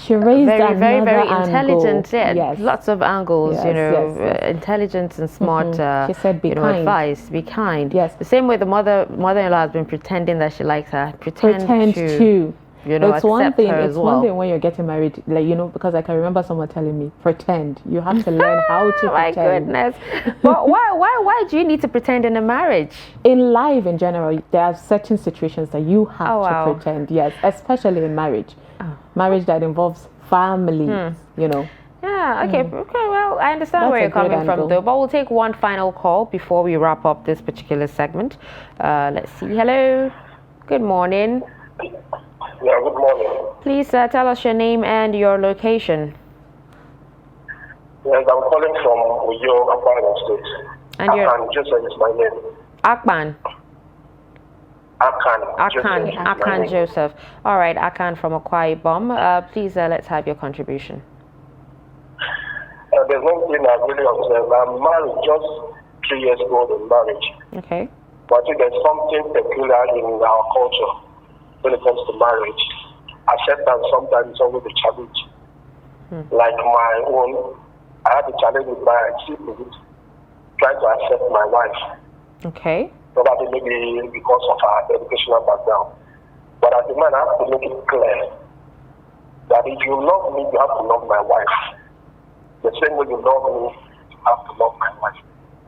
she raised very, very, very intelligent. Yeah, yes. Lots of angles. Yes, you know, yes. Intelligent and smart. She said, "Be kind." Advice. Be kind. Yes. The same way the mother-in-law has been pretending that she likes her. Pretend to. You know, it's one thing. It's one thing when you're getting married, like because I can remember someone telling me, pretend. You have to learn how to my pretend. My goodness! But why do you need to pretend in a marriage? In life, in general, there are certain situations that you have to pretend. Yes, especially in marriage. Marriage that involves families. You know. Yeah. Okay. Okay. Well, I understand where you're coming from, though. But we'll take one final call before we wrap up this particular segment. Let's see. Hello. Good morning. Yeah, good morning. Please tell us your name and your location. Yes, I'm calling from Uyo, Akpan State. And your Joseph is my name. Akpan. Akan Joseph. All right, Akan from Akwa Ibom. Please let's have your contribution. There's one thing I really observed. I'm married just 3 years old in marriage. Okay. But I think there's something peculiar in our culture when it comes to marriage. Acceptance sometimes is always a challenge. Like my own, I had a challenge with my siblings trying to accept my wife. Okay. Probably maybe because of her educational background. But as a man, I have to make it clear that if you love me, you have to love my wife. The same way you love me, you have to love my wife.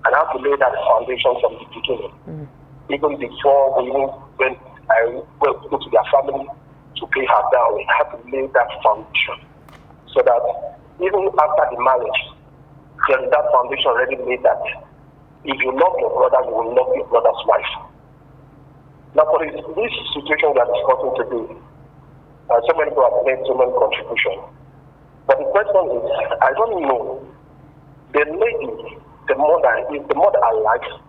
And I have to lay that foundation from the beginning. Even before when I went to go to their family to pay her down, I have to lay that foundation. So that even after the marriage, there is that foundation already made that if you love your brother, you will love your brother's wife. Now for this situation we are discussing today, so many people have made so many contributions. But the question is, I don't know, the lady, the mother, is the mother alive?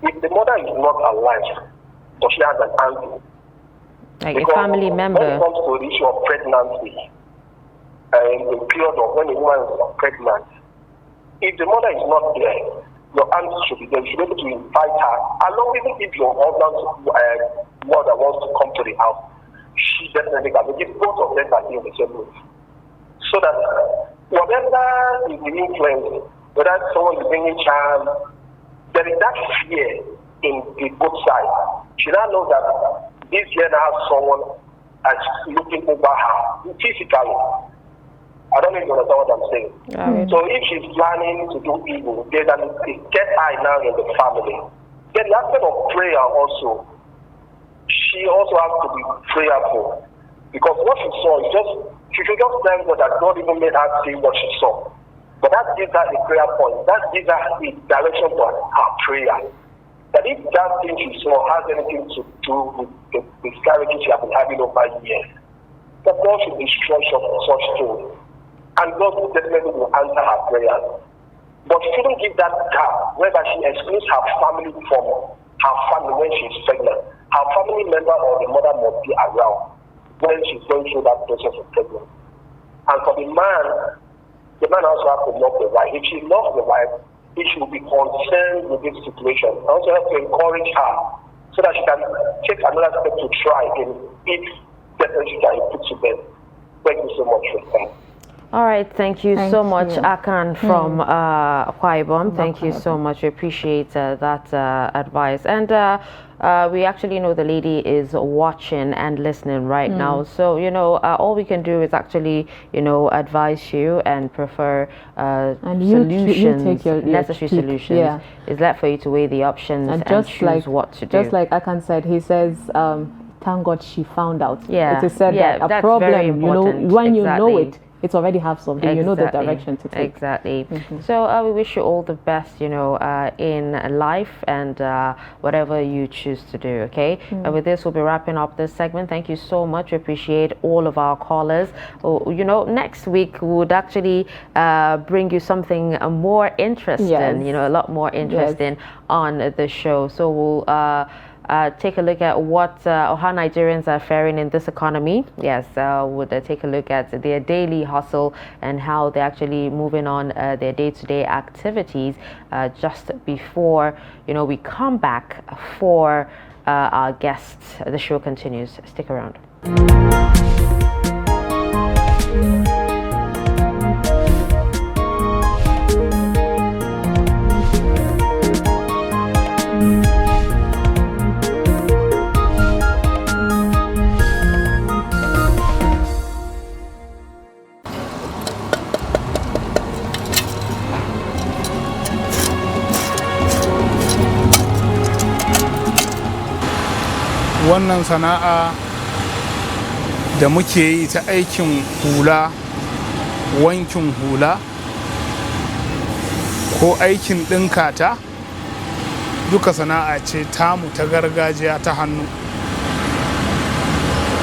If the mother is not alive, so she has an auntie. Like a family member. When it comes to the issue of pregnancy, in the period of when a woman is pregnant, if the mother is not there, your aunt should be there. You should be able to invite her, along even if your husband's mother wants to come to the house. She definitely can. Because both of them are in the same room. So that whatever is the influence, whether someone is bringing charm, there is that fear in the both sides. She now knows that this girl has someone that's looking over her physically. I don't know if you understand what I'm saying. So if she's planning to do evil, there's a dead eye now in the family. Then the aspect of prayer also, she also has to be prayerful. Because what she saw is she should just thank God that God even made her see what she saw. But that gives her a prayer point. That gives her a direction for her prayer. That if that thing she saw has anything to do with the miscarriages she has been having over years, that God should destroy such things. And God will definitely answer her prayers. But she shouldn't give that gap whereby she excludes her family from her family when she's pregnant. Her family member or the mother must be around when she's going through that process of pregnancy. And for the man also has to love the wife. If she loves the wife, he should be concerned with this situation. I also have to encourage her so that she can take another step to try in if definitely she can put to bed. Thank you so much for that. All right, thank you so much, Akan from Akwa Ibom. Thank you so much. We appreciate that advice. And we actually know the lady is watching and listening right now. So, all we can do is actually, advise you and prefer solutions, you take your necessary solutions. Yeah. It's left for you to weigh the options and choose what to do. Just like Akan said, he says, thank God she found out. Yeah. It is said that a problem, when you know it, it's already have something, you know the direction to take. Exactly. So we wish you all the best, in life and whatever you choose to do, okay? And with this, we'll be wrapping up this segment. Thank you so much. We appreciate all of our callers. Next week, we would actually bring you something more interesting, a lot more interesting on the show. So we'll take a look at how Nigerians are faring in this economy. Yes, would take a look at their daily hustle and how they're actually moving on their day-to-day activities just before we come back for our guests. The show continues. Stick around. Wannan sana'a da muke yi ta aikin hula, wankin hula ko aikin ɗinkata duka sana'a ce tamu ta gargajiya ta hannu.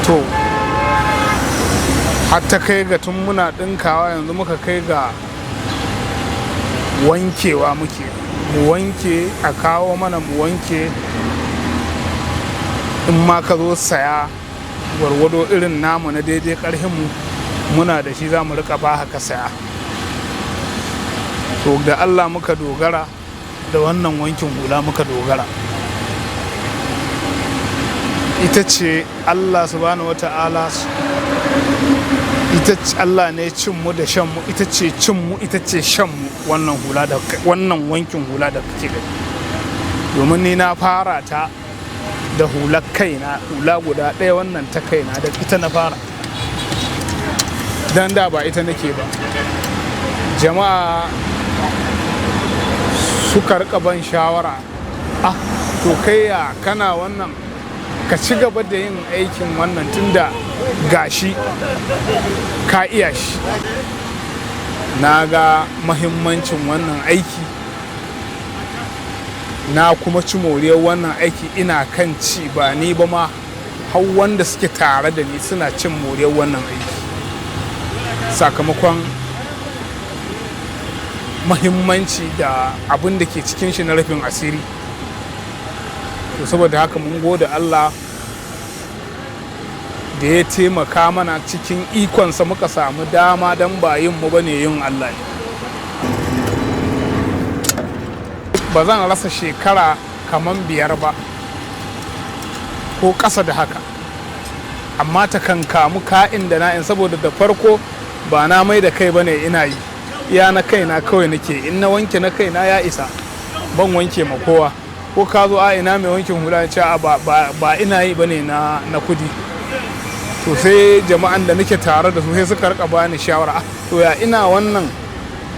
To, hatta kai ga tun muna ɗinkawa yanzu muka kai ga wankewa muke. Mu wanke a kawo mana mu wanke. In ma ka zo saya gwargwado irin namu na daidai ƙarfinmu muna da shi za mu rika ba haka saya. To da Allah muka dogara, da wannan wankin hula muka dogara. Ita ce Allah subhanahu wata'ala ita ce Allah ne cinmu da shanmu, ita ce cinmu ita ce shanmu wannan hula da wannan wankin hula da kake gani. Domin ni na fara ta da hular kaina, hula guda ɗaya wannan ta kaina da ita na fara. Dan da ba ita nake ba. Jama'a suka rika ban shawara, to kai ya kana wannan ka ci gaba da yin aikin wannan tunda gashi ka iya shi. Na ga mahimmancin wannan aiki, na kuma ci moriyar wannan aiki, ina kan ci ba ni ba ma har wanda suke tare da ni suna cin moriyar wannan aiki sakamakon mahimmanci da abin da ke cikin shi na rufin asiri. To saboda haka mun gode Allah da ya taimaka mana cikin ikonsa muka samu dama don ba yin mu bane yin Allah ne. Ba zan rasa shekara kaman 5 ba ko ƙasa da haka, amma ta kan kamu ka'in da na'in saboda da farko ba na mai da kai bane ina yi, iya na kaina kawai nake. In na wanke na kaina ya isa, ban wanke ma kowa. Ko ka zo a ina mai wankin hula ce ba ina yi bane na kudi. To sai jama'an da nake tare da su sai suka rika bani shawara, to ya ina wannan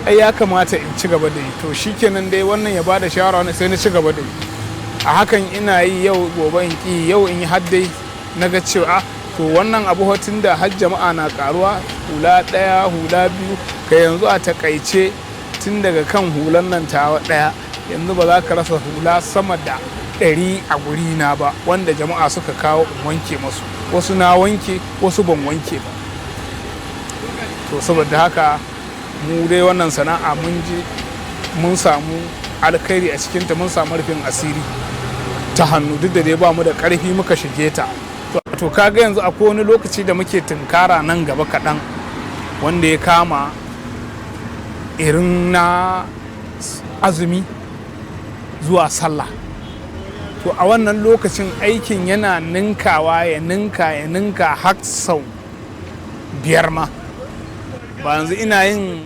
ai ya kamata in ci gaba da yi. To shikenan dai wannan ya bada shawara wannan sai na ci gaba da yi. A hakan ina yi yau gobe in ki, yau in yi haddai na ga cewa to wannan abu hotun da har jama'a na karuwa, hula ɗaya hula biyu, ka yanzu a takaice tun daga kan hulan nan tawa ɗaya yanzu ba za ka rasa hula sama da 100 a guri na ba wanda jama'a suka kawo in wanke masu. Wasu na wanke wasu ban wanke ba. To saboda haka mu dai wannan sana'a mun samu alkhairi a cikinta, mun samu rufin asiri ta hannu, duk da dai ba mu da ƙarfi muka shige ta. To kaga yanzu akwai wani lokaci da muke tunkara nan gaba kaɗan wanda ya kama irin na azumi zuwa sallah. To a wannan lokacin aikin yana ninkawa ya ninka har sau 5 ma. Ba yanzu ina yin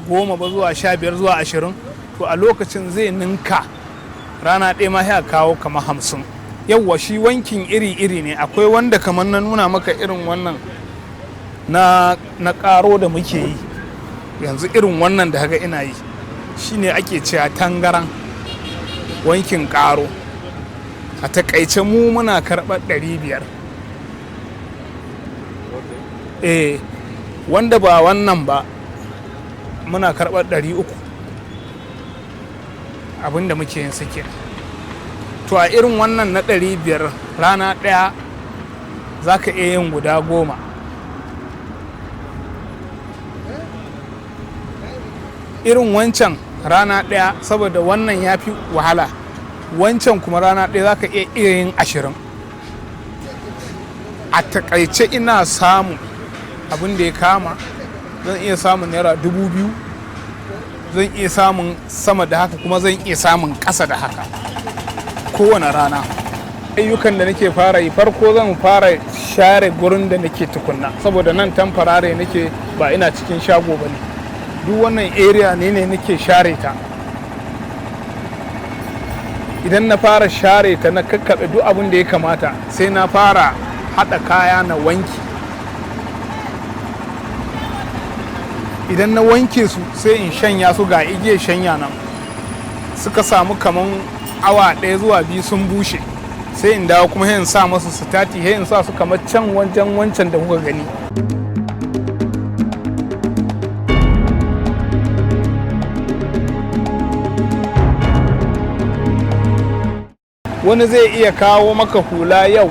10 ba zuwa 15 zuwa 20, to a lokacin zai ninka rana ɗaya ma ya kawo kamar 50. Yawwa shi wankin iri-iri ne, akwai wanda kamar na nuna maka irin wannan na ƙaro da muke yi yanzu, irin wannan da haka ina yi shine ake cewa tangaran wankin ƙaro. A takaice mu muna karɓar 500. Wanda ba wannan ba muna karɓar 300 abinda muke yin suke. To a irin wannan na 500 rana ɗaya za ka iya yin guda 10. Irin wancan rana ɗaya saboda wannan ya fi wahala, wancan kuma rana ɗaya za ka iya yin 20. A takaice ina samu abin da ya kama, zan iya samun naira 2000, zan iya samun sama da haka, kuma zan iya samun ƙasa da haka kowane rana. Ayyukan da nake fara yi, farko zan fara share gurin da nake tukunna saboda nan tamfarare nake, ba ina cikin shago ba ne. Duk wannan area ne nake share ta. Idan na fara share ta na kakkaɓe duk abin da ya kamata, sai na fara haɗa kaya na wanki. Idan na wanke su sai in shanya su, ga igiyar shanya nan suka samu kaman awa 1 zuwa 2 sun bushe, sai in dawo kuma in sa masu sitati, in sa su kamar can wajen wancan da kuka gani. Wani zai iya kawo maka hula yau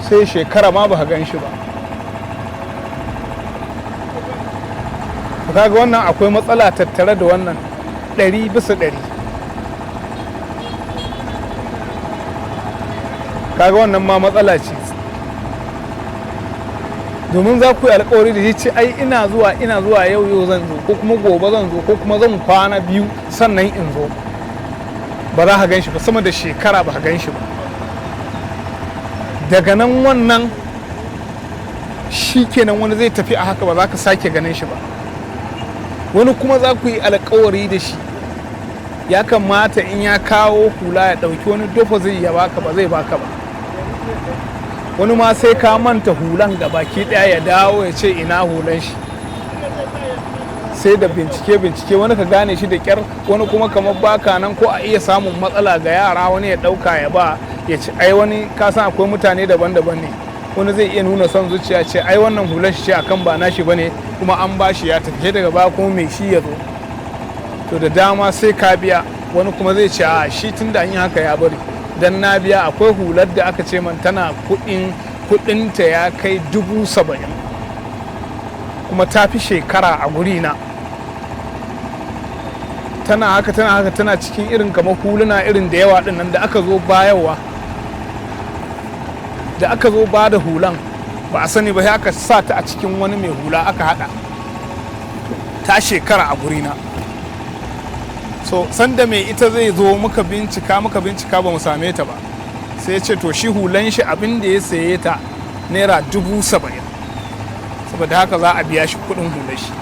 sai shekara ma ba ka gan shi ba. Kaga wannan akwai matsala tattare da wannan 100%. Kaga wannan ma matsala ce, domin za ku yi alkawari da shi ce ai ina zuwa yau zan zo, ko kuma gobe zan zo, ko kuma zan kwana 2 sannan in zo. Ba za ka gan shi ba, sama da shekara ba ka gan shi ba. Daga nan wannan shi kenan wani zai tafi a haka ba za ka sake ganin shi ba. Wani kuma za ku yi alkawari da shi, ya kamata in ya kawo hula ya ɗauki wani dofa zai ya baka ba zai baka ba. Wani ma sai ka manta hulan ga baki ɗaya ya dawo ya ce ina hulan shi, sai da bincike wani ka gane shi da kyar, wani kuma kamar baka nan ko a iya samun matsala ga yara wani ya ɗauka ya ba ya ce ai wani ka san akwai mutane daban-daban ne, wani zai iya nuna son zuciya ce ai wannan hular shi ce akan ba nashi bane kuma an bashi ya tafi daga baya kuma mai shi ya zo. To da dama sai ka biya, wani kuma zai ce a shi tun da an yi haka ya bari dan na biya. Akwai hular da aka ce man tana kudinta ya kai 70,000 kuma ta fi shekara a guri na. Tana cikin irin kamar huluna irin da yawa din nan da aka zo bayarwa, da aka zo ba da hulan ba a sani ba sai aka sa ta a cikin wani mai hula aka hada, ta shekara a guri na. So sanda mai ita zai zo muka bincika ba mu same ta ba, sai ya ce to shi hulan shi abin da ya saye ta naira 70,000, saboda haka za a biya shi kudin hulan shi.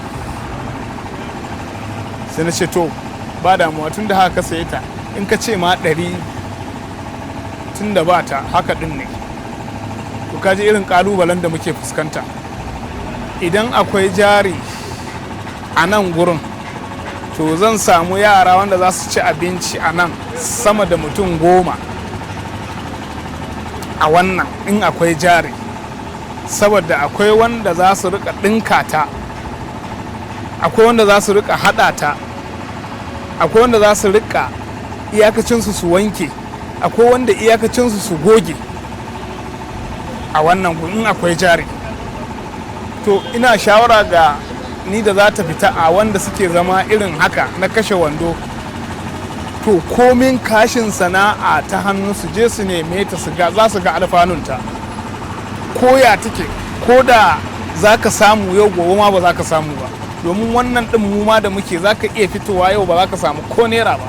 Sai na ce to ba damuwa, tun da haka saye ta, in ka ce ma 100 tun da ba ta haka din ne. To kaji irin kalubalen da muke fuskanta. Idan akwai jari a nan gurin, to zan samu yara wanda za su ci abinci a nan sama da mutum 10 a wannan in akwai jari, saboda akwai wanda za su rika ɗinka ta, akwai wanda za su rika haɗa ta, akwai wanda za su rika iyakacinsu su wanke, akwai wanda iyakacinsu su goge a wannan in akwai jari. To ina shawara ga ni da za ta fita a wanda suke zama irin haka na kashe wando, to komin kashin sana'a ta hannu su je su neme ta za su ga alfanunta, ko ya take, ko da za ka samu yau gobe ma ba za ka samu ba, domin wannan ɗin mu ma da muke za ka iya fitowa yau ba za ka samu ko naira ba.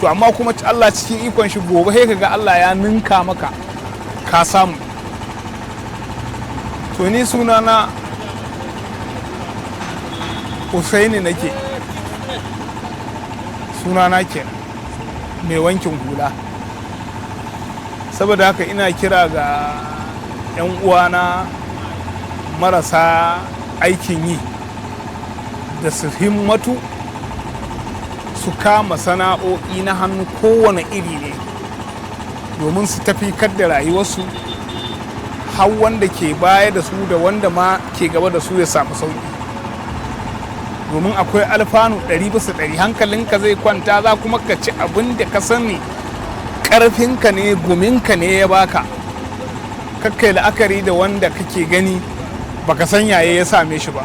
To amma kuma Allah cikin ikon shi gobe sai ka ga Allah ya ninka maka ka samu. To ni sunana Usaini nake, sunana kenan, mai wankin hula. Saboda haka ina kira ga 'yan uwana marasa aikin yi da su himmatu su kama sana'o'i na hannu kowane iri ne, domin su tafi da rayuwarsu har wanda ke baya da su da wanda ma ke gaba da su ya samu sauki. Domin akwai alfanu 100%, hankalinka zai kwanta, za kuma ka ci abin da ka sani ƙarfinka ne, guminka ne ya baka, kakkai la'akari da wanda kake gani baka san yaye ya same shi ba.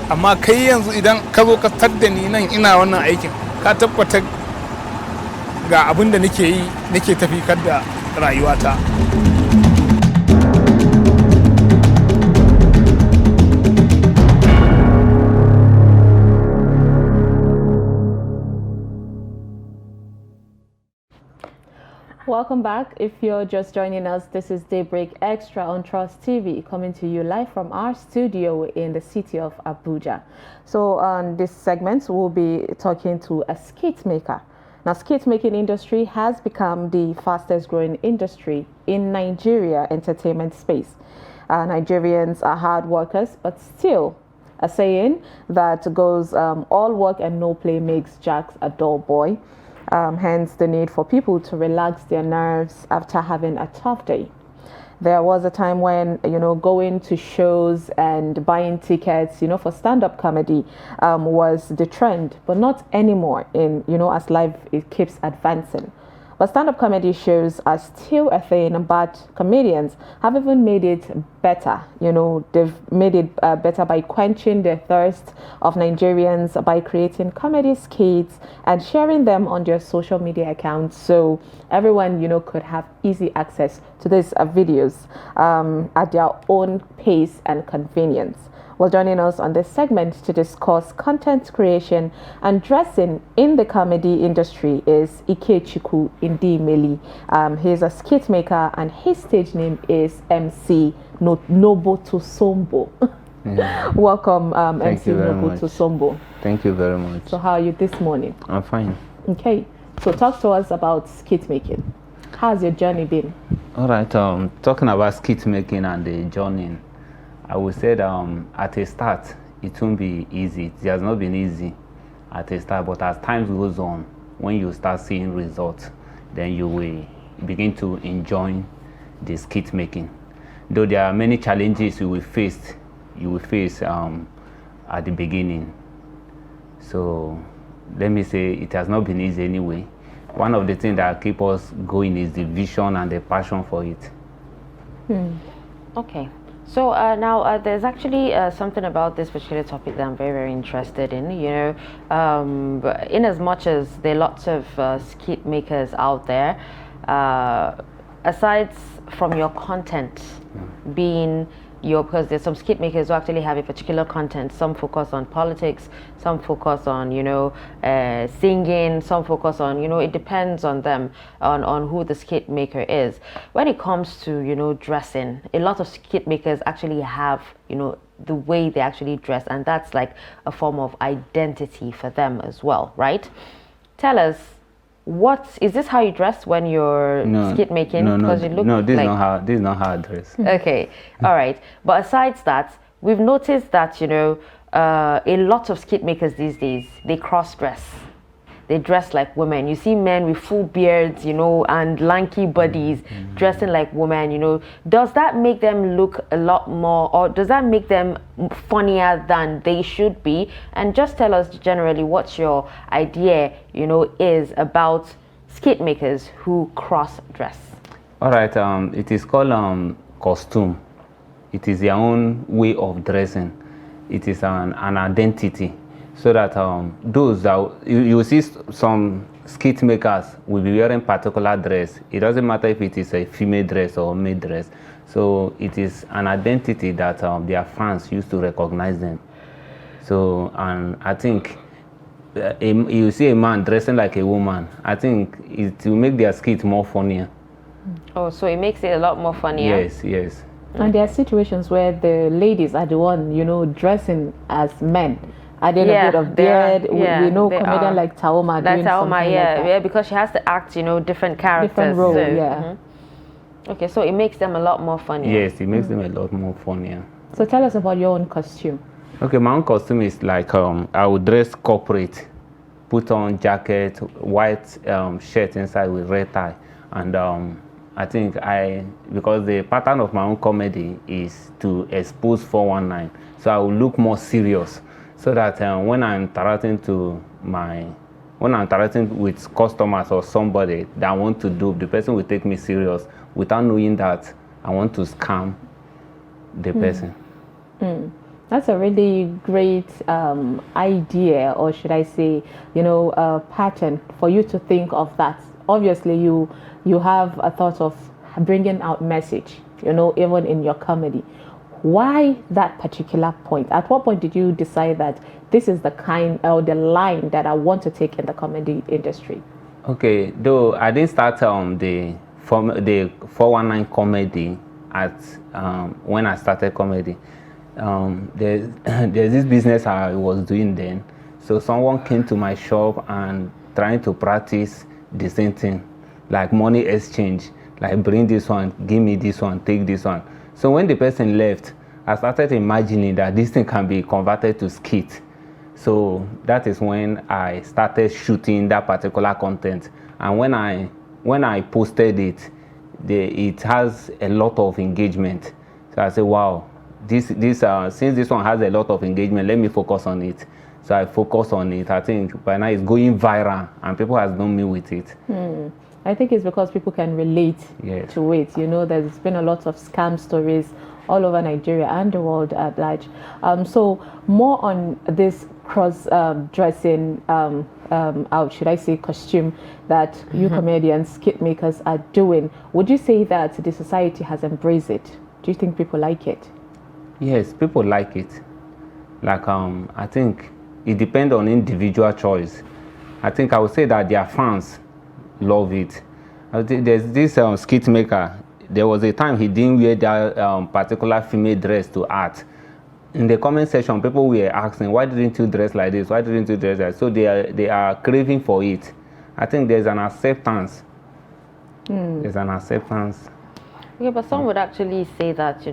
Amma kai yanzu idan ka zo ka tadda ni nan ina wannan aikin, ka tabbata ga abin da nake yi, nake tafi da rayuwata. Welcome back. If you're just joining us, this is Daybreak Extra on Trust TV, coming to you live from our studio in the city of Abuja. So on this segment, we'll be talking to a skate maker. Now, skate making industry has become the fastest growing industry in Nigeria entertainment space. Nigerians are hard workers, but still a saying that goes, all work and no play makes Jack a dull boy. Hence the need for people to relax their nerves after having a tough day. There was a time when, going to shows and buying tickets, for stand-up comedy was the trend, but not anymore as life it keeps advancing. But stand-up comedy shows are still a thing, but comedians have even made it better. They've made it better by quenching the thirst of Nigerians by creating comedy skits and sharing them on their social media accounts, so everyone, could have easy access to these videos at their own pace and convenience. Well, joining us on this segment to discuss content creation and dressing in the comedy industry is Ikechukwu Indimeli. He's a skit maker and his stage name is MC Noboto Sombo. Welcome, MC Noboto Sombo. Thank you very much. So how are you this morning? I'm fine. Okay, so talk to us about skit making. How's your journey been? All right, talking about skit making and the journey, I would say that, at a start, it won't be easy. It has not been easy at a start, but as time goes on, when you start seeing results, then you will begin to enjoy the skit making. Though there are many challenges you will face at the beginning. So let me say it has not been easy anyway. One of the things that keep us going is the vision and the passion for it. Okay. So now there's actually something about this particular topic that I'm very, very interested in. You know, in as much as there are lots of skit makers out there, aside from your content being because there's some skit makers who actually have a particular content. Some focus on politics, some focus on, you know, singing, some focus on, you know, it depends on them, on who the skit maker is. When it comes to, you know, dressing, a lot of skit makers actually have, you know, the way they actually dress, and that's like a form of identity for them as well, right? Tell us, what is this how you dress when you're skit making? Because you look this is not how I dress. Okay, all right. But aside that, we've noticed that, you know, a lot of skit makers these days, they cross dress. They dress like women. You see men with full beards, you know, and lanky bodies dressing like women, you know. Does that make them look a lot more, or does that make them funnier than they should be? And just tell us generally what your idea, you know, is about skit makers who cross dress. All right, it is called costume. It is their own way of dressing. It is an identity. So that those that you see some skit makers will be wearing particular dress. It doesn't matter if it is a female dress or male dress. So it is an identity that their fans used to recognize them. So, and I think you see a man dressing like a woman, I think it will make their skit more funnier. Oh, so it makes it a lot more funnier. Yes, yes. And there are situations where the ladies are the one, you know, dressing as men. Adding a bit of beard, we know comedian like Taoma doing something like that. Yeah, because she has to act, you know, different characters. Different role, yeah. Okay, so it makes them a lot more funnier. Yes, it makes them a lot more funnier. So tell us about your own costume. Okay, my own costume is like I would dress corporate, put on jacket, white shirt inside with red tie, and I think because the pattern of my own comedy is to expose 419, so I will look more serious. So that when I'm interacting with customers or somebody that I want to do, the person will take me serious without knowing that I want to scam the person. That's a really great idea, or should I say, you know, pattern for you to think of that. Obviously, you have a thought of bringing out message, you know, even in your comedy. Why that particular point? At what point did you decide that this is the kind or the line that I want to take in the comedy industry? Okay, though I didn't start the 419 comedy at when I started comedy. There's this business I was doing then. So someone came to my shop and trying to practice the same thing, like money exchange, like bring this one, give me this one, take this one. So when the person left, I started imagining that this thing can be converted to skit. So that is when I started shooting that particular content. And when I posted it, it has a lot of engagement. So I said, wow, since this one has a lot of engagement, let me focus on it. So I focus on it. I think by now it's going viral and people have known me with it. I think it's because people can relate to it. You know, there's been a lot of scam stories all over Nigeria and the world at large. So more on this cross-dressing, should I say costume that you comedians, skit makers are doing. Would you say that the society has embraced it? Do you think people like it? Yes, people like it. Like I think it depends on individual choice. I think I would say that their fans love it. I think there's this skit maker. There was a time he didn't wear that particular female dress to art. In the comment section, people were asking, "Why didn't you dress like this? Why didn't you dress like that?" So they are craving for it. I think there's an acceptance. There's an acceptance. Yeah, but some would actually say that,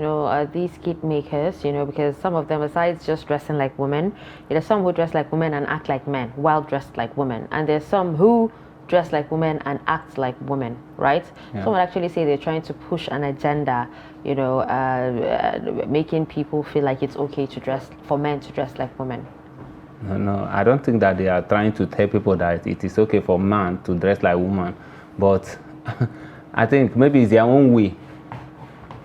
these skit makers, because some of them, besides just dressing like women, there's some who dress like women and act like men while dressed like women. And there's some who dress like women and act like women, right? Yeah. Some would actually say they're trying to push an agenda, making people feel like it's okay for men to dress like women. No, I don't think that they are trying to tell people that it is okay for man to dress like woman, but I think maybe it's their own way.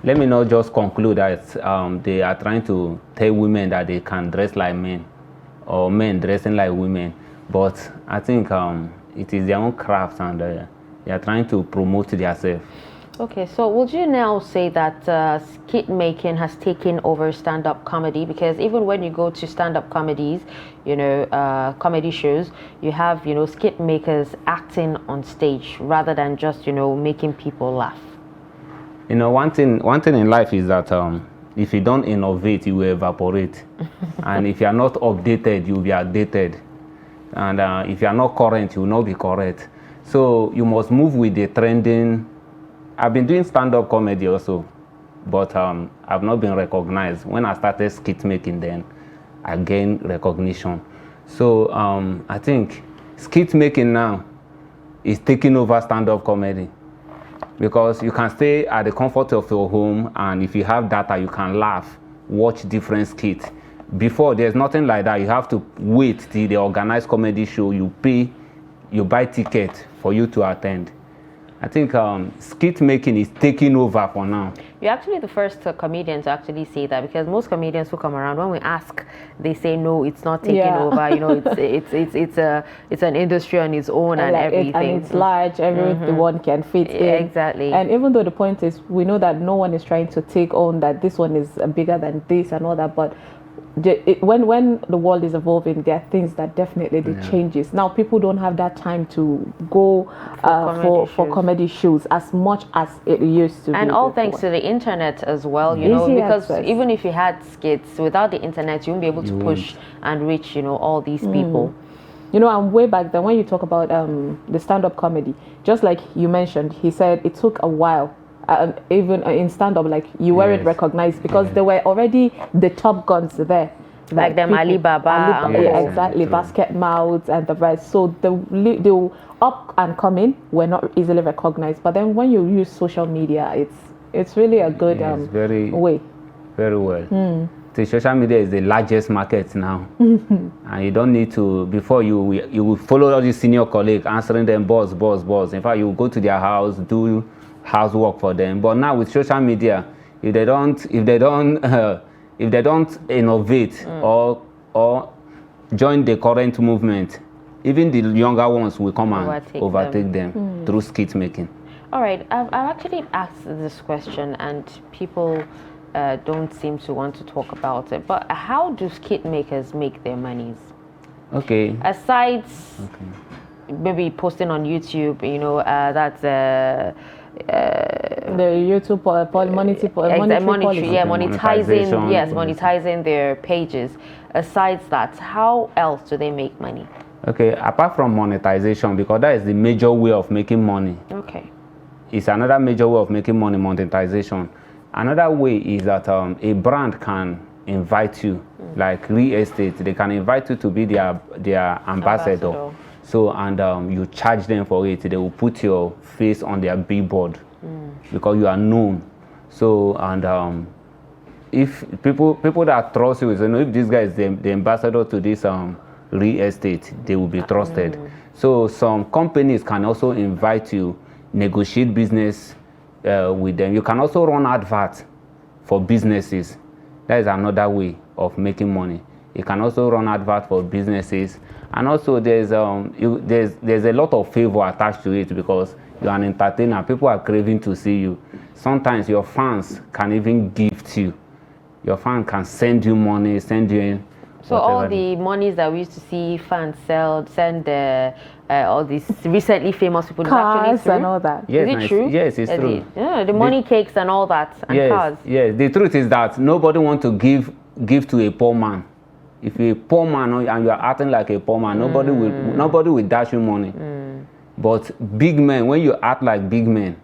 Let me not just conclude that they are trying to tell women that they can dress like men or men dressing like women, but I think it is their own craft and they are trying to promote themselves. Okay, so would you now say that skit making has taken over stand-up comedy? Because even when you go to stand-up comedies, comedy shows, you have, skit makers acting on stage rather than just, making people laugh. One thing in life is that if you don't innovate, you will evaporate. And if you are not updated, you will be outdated. And if you are not current, you will not be correct. So you must move with the trending. I've been doing stand-up comedy also, but I've not been recognized. When I started skit making, then I gained recognition. So I think skit making now is taking over stand-up comedy, because you can stay at the comfort of your home, and if you have data, you can laugh, watch different skits. Before, there's nothing like that. You have to wait till the organized comedy show, you pay, you buy ticket for you to attend. I think skit making is taking over for now. You're actually the first comedian to actually say that, because most comedians who come around, when we ask, they say no, it's not taking over. It's an industry on its own and everything. And it's large. Everyone can fit in. Exactly. And even though the point is, we know that no one is trying to take on that this one is bigger than this and all that, but when the world is evolving, there are things that definitely changes. Now people don't have that time to go for comedy shows as much as it used to be. And all thanks to the internet as well, because even if you had skits, without the internet, you won't be able to push and reach, all these people. And way back then, when you talk about the stand-up comedy, just like you mentioned, he said it took a while. Even in stand-up, like you weren't recognized because there were already the top guns there, like them Alibaba, exactly, Basket Mouths and the rest. So the up and coming were not easily recognized. But then when you use social media, it's really a good way. Very well. The social media is the largest market now, and you don't need to. Before you will follow all your senior colleagues, answering them, boss. In fact, you go to their house, do housework for them. But now with social media, if they don't innovate or join the current movement, even the younger ones will come and overtake them through skit making. All right, I've actually asked this question and people don't seem to want to talk about it. But how do skit makers make their monies? Okay. Aside maybe posting on YouTube, that's the YouTube monetizing their pages. Aside that, how else do they make money? Okay, apart from monetization, because that is the major way of making money. Okay. It's another major way of making money, monetization. Another way is that a brand can invite you, like real estate. They can invite you to be their ambassador. So, and you charge them for it. They will put your face on their billboard because you are known. So, and if people that trust you, if this guy is the ambassador to this real estate, they will be trusted. So, some companies can also invite you, negotiate business with them. You can also run adverts for businesses. That is another way of making money. You can also run adverts for businesses. And also there's a lot of favor attached to it because you're an entertainer. People are craving to see you. Sometimes your fans can even gift you. Your fan can send you money, send you So all the monies that we used to see fans send all these recently famous people cars and all that. Yes, is it true? Yes, it's true. The money cakes and all that and cars. Yes, the truth is that nobody wants to give to a poor man. If you're a poor man and you are acting like a poor man, nobody will dash you money. But big men, when you act like big men,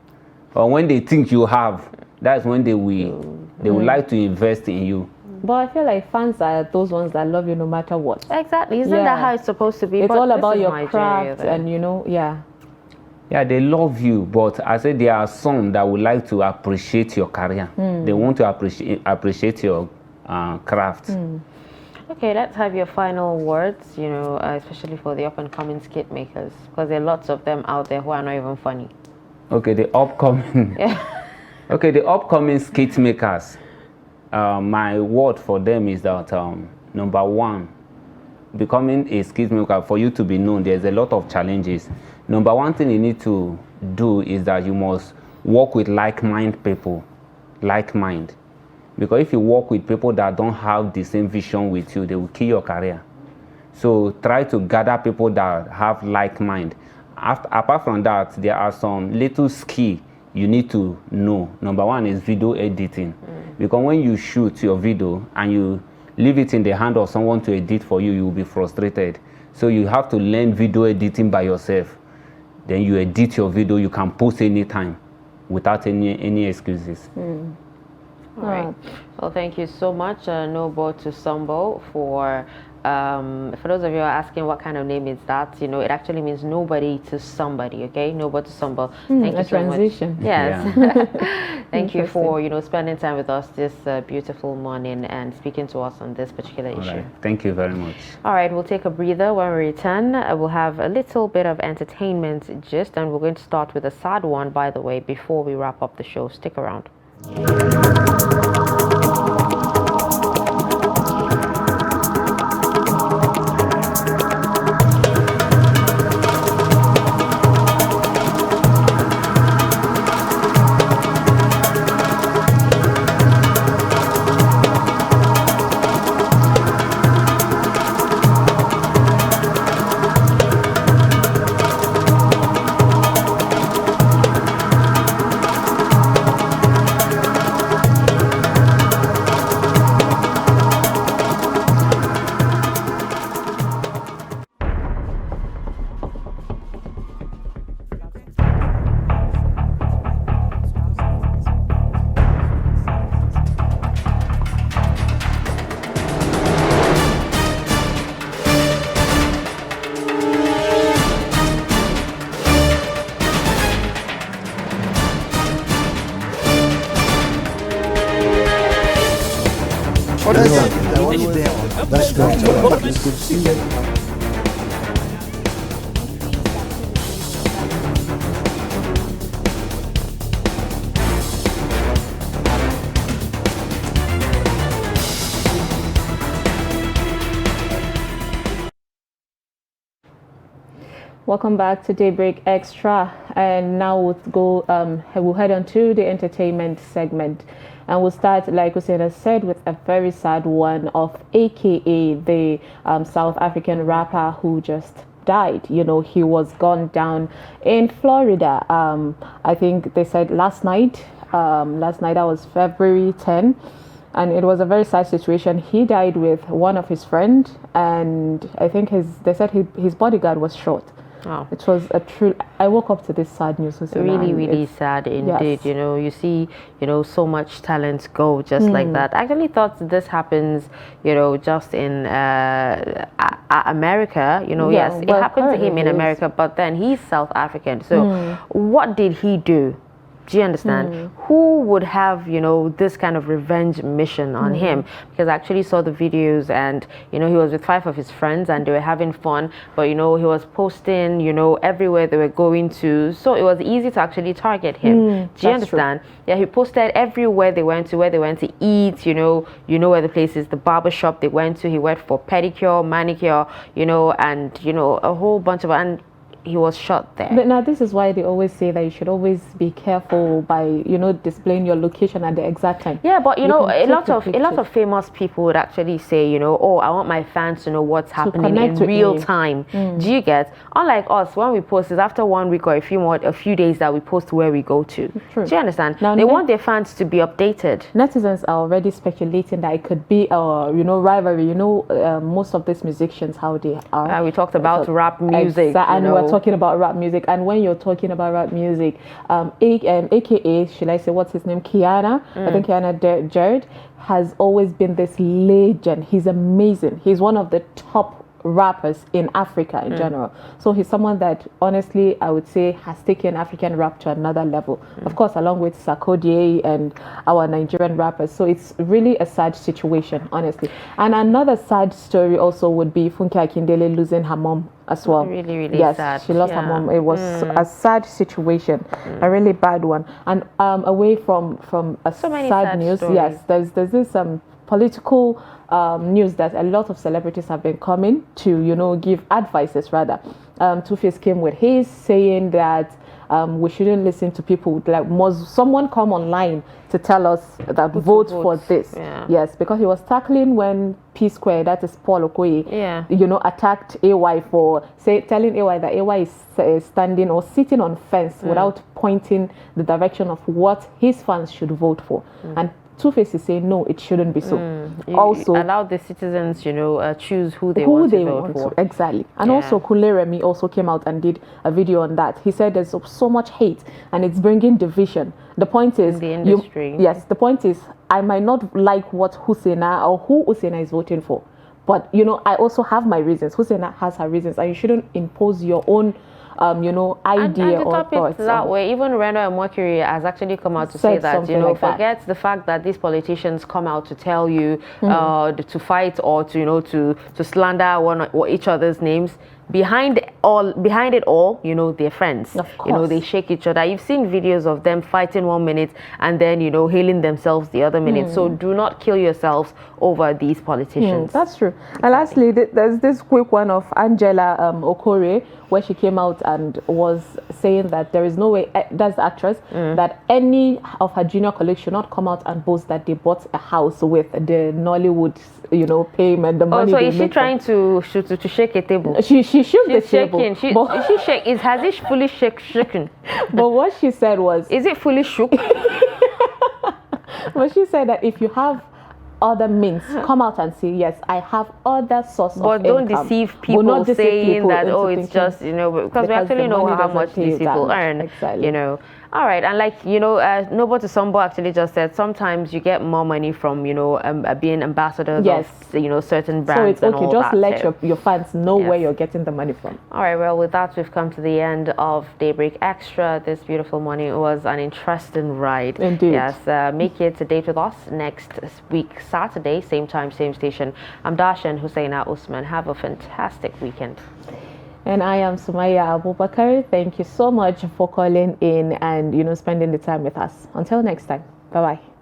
or when they think you have, that's when they would like to invest in you. But I feel like fans are those ones that love you no matter what. Exactly. Isn't that how it's supposed to be? It's but all about your Nigeria, craft and Yeah, they love you, but I said there are some that would like to appreciate your career. They want to appreciate your craft. Okay, let's have your final words, especially for the up-and-coming skit makers, because there are lots of them out there who are not even funny. Okay, the upcoming okay, the upcoming skit makers, my word for them is that number one, becoming a skit maker, for you to be known, there's a lot of challenges. Number one thing you need to do is that you must work with like-minded people. Because if you work with people that don't have the same vision with you, they will kill your career. So try to gather people that have like mind. Apart from that, there are some little skill you need to know. Number one is video editing. Because when you shoot your video and you leave it in the hand of someone to edit for you, you will be frustrated. So you have to learn video editing by yourself. Then you edit your video, you can post anytime without any excuses. All right. Well, thank you so much, Nobo to Sambo, for those of you who are asking what kind of name is that, it actually means nobody to somebody, okay? Nobody to Sambo. Thank you so transition. much. Yes. Yeah. Thank you for, spending time with us this beautiful morning and speaking to us on this particular issue. Right. Thank you very much. All right, we'll take a breather. When we return, we'll have a little bit of entertainment gist, and we're going to start with a sad one, by the way, before we wrap up the show. Stick around. Welcome back to Daybreak Extra, and now we'll head on to the entertainment segment, and we'll start, like Hussein said, with a very sad one of AKA, the South African rapper who just died. He was gunned down in Florida. I think they said last night. That was February 10. And it was a very sad situation. He died with one of his friends, and I think they said his bodyguard was shot. Oh. It was I woke up to this sad news. Really sad indeed. Yes. You see, so much talent go just like that. I actually thought this happens, just in America. Yes, it happened to him in America, but then he's South African. So what did he do? Do you understand? Who would have, this kind of revenge mission on him? Because I actually saw the videos, and, he was with 5 of his friends and they were having fun. But, he was posting, everywhere they were going to. So it was easy to actually target him. Do you understand? True. Yeah, he posted everywhere they went to, where they went to eat, where the place is, the barber shop they went to. He went for pedicure, manicure, and, a whole bunch of... And he was shot there. But now this is why they always say that you should always be careful by, you know, displaying your location at the exact time. Yeah, but you know, a lot pictures. of famous people would actually say, you know, oh, I want my fans to know what's happening in real time. Do you get? Unlike us, when we post, it's after 1 week or a few days that we post where we go to. True. Do you understand? Now, they want their fans to be updated. Netizens are already speculating that it could be you know, rivalry. You know, most of these musicians, how they are. We talked about rap music, and we're talking about rap music. And when you're talking about rap music, AKA, should I say, what's his name? Kiana. I think Kiana Jared has always been this legend. He's amazing. He's one of the top rappers in Africa in general. So he's someone that, honestly, I would say has taken African rap to another level. Of course, along with Sarkodie and our Nigerian rappers. So it's really a sad situation, honestly. And another sad story also would be Funke Akindele losing her mom as well. Really, really yes, sad. She lost her mom. It was a sad situation, a really bad one. And away from so many sad news, stories. yes, there's this political news that a lot of celebrities have been coming to, you know, give advices rather. Two-Face came with his saying that we shouldn't listen to people. Like, must someone come online to tell us that vote for this? Yeah. Yes, because he was tackling when P Square, that is Paul Okoye, you know, attacked AY for telling AY that AY is standing or sitting on fence without pointing the direction of what his fans should vote for. And Two-Face is saying no, it shouldn't be so. Also, allow the citizens, you know, choose who they want to vote for. Exactly. And also, Kuleremi also came out and did a video on that. He said there's so much hate and it's bringing division. The point is, in the industry. Yes, the point is, I might not like what Husseina or who Husseina is voting for, but you know, I also have my reasons. Husseina has her reasons, and you shouldn't impose your own you know, idea and or thoughts. That way, even Reno and Mercury has actually come out to say that, you know, like forget the fact that these politicians come out to tell you to fight or to, you know, to slander one or each other's names. Behind it all, you know, they're friends. Of course. You know, they shake each other. You've seen videos of them fighting 1 minute and then, you know, hailing themselves the other minute. So do not kill yourselves over these politicians. That's true. And lastly, there's this quick one of Angela Okore, where she came out and was saying that there is no way, that's the actress, that any of her junior colleagues should not come out and boast that they bought a house with the Nollywood, you know, payment, the money. So they is she make trying to shake a table? She shook the table. Shaking. Has it fully shaken? But what she said was, is it fully shook? But she said that if you have other means, come out and say, yes, I have other source of income. But don't deceive people saying that, oh, it's just, you know, because we actually know how much these people earn. Exactly. You know. All right, and like, you know, Nobody Sambo actually just said sometimes you get more money from, you know, being ambassadors of, you know, certain brands. So it's okay, just let your fans know Yes. where you're getting the money from. All right, well, with that, we've come to the end of Daybreak Extra this beautiful morning. It was an interesting ride. Indeed. Yes, make it a date with us next week, Saturday, same time, same station. I'm Dasha and Husseina Usman. Have a fantastic weekend. And I am Sumaya Abubakar. Thank you so much for calling in and, you know, spending the time with us. Until next time. Bye-bye.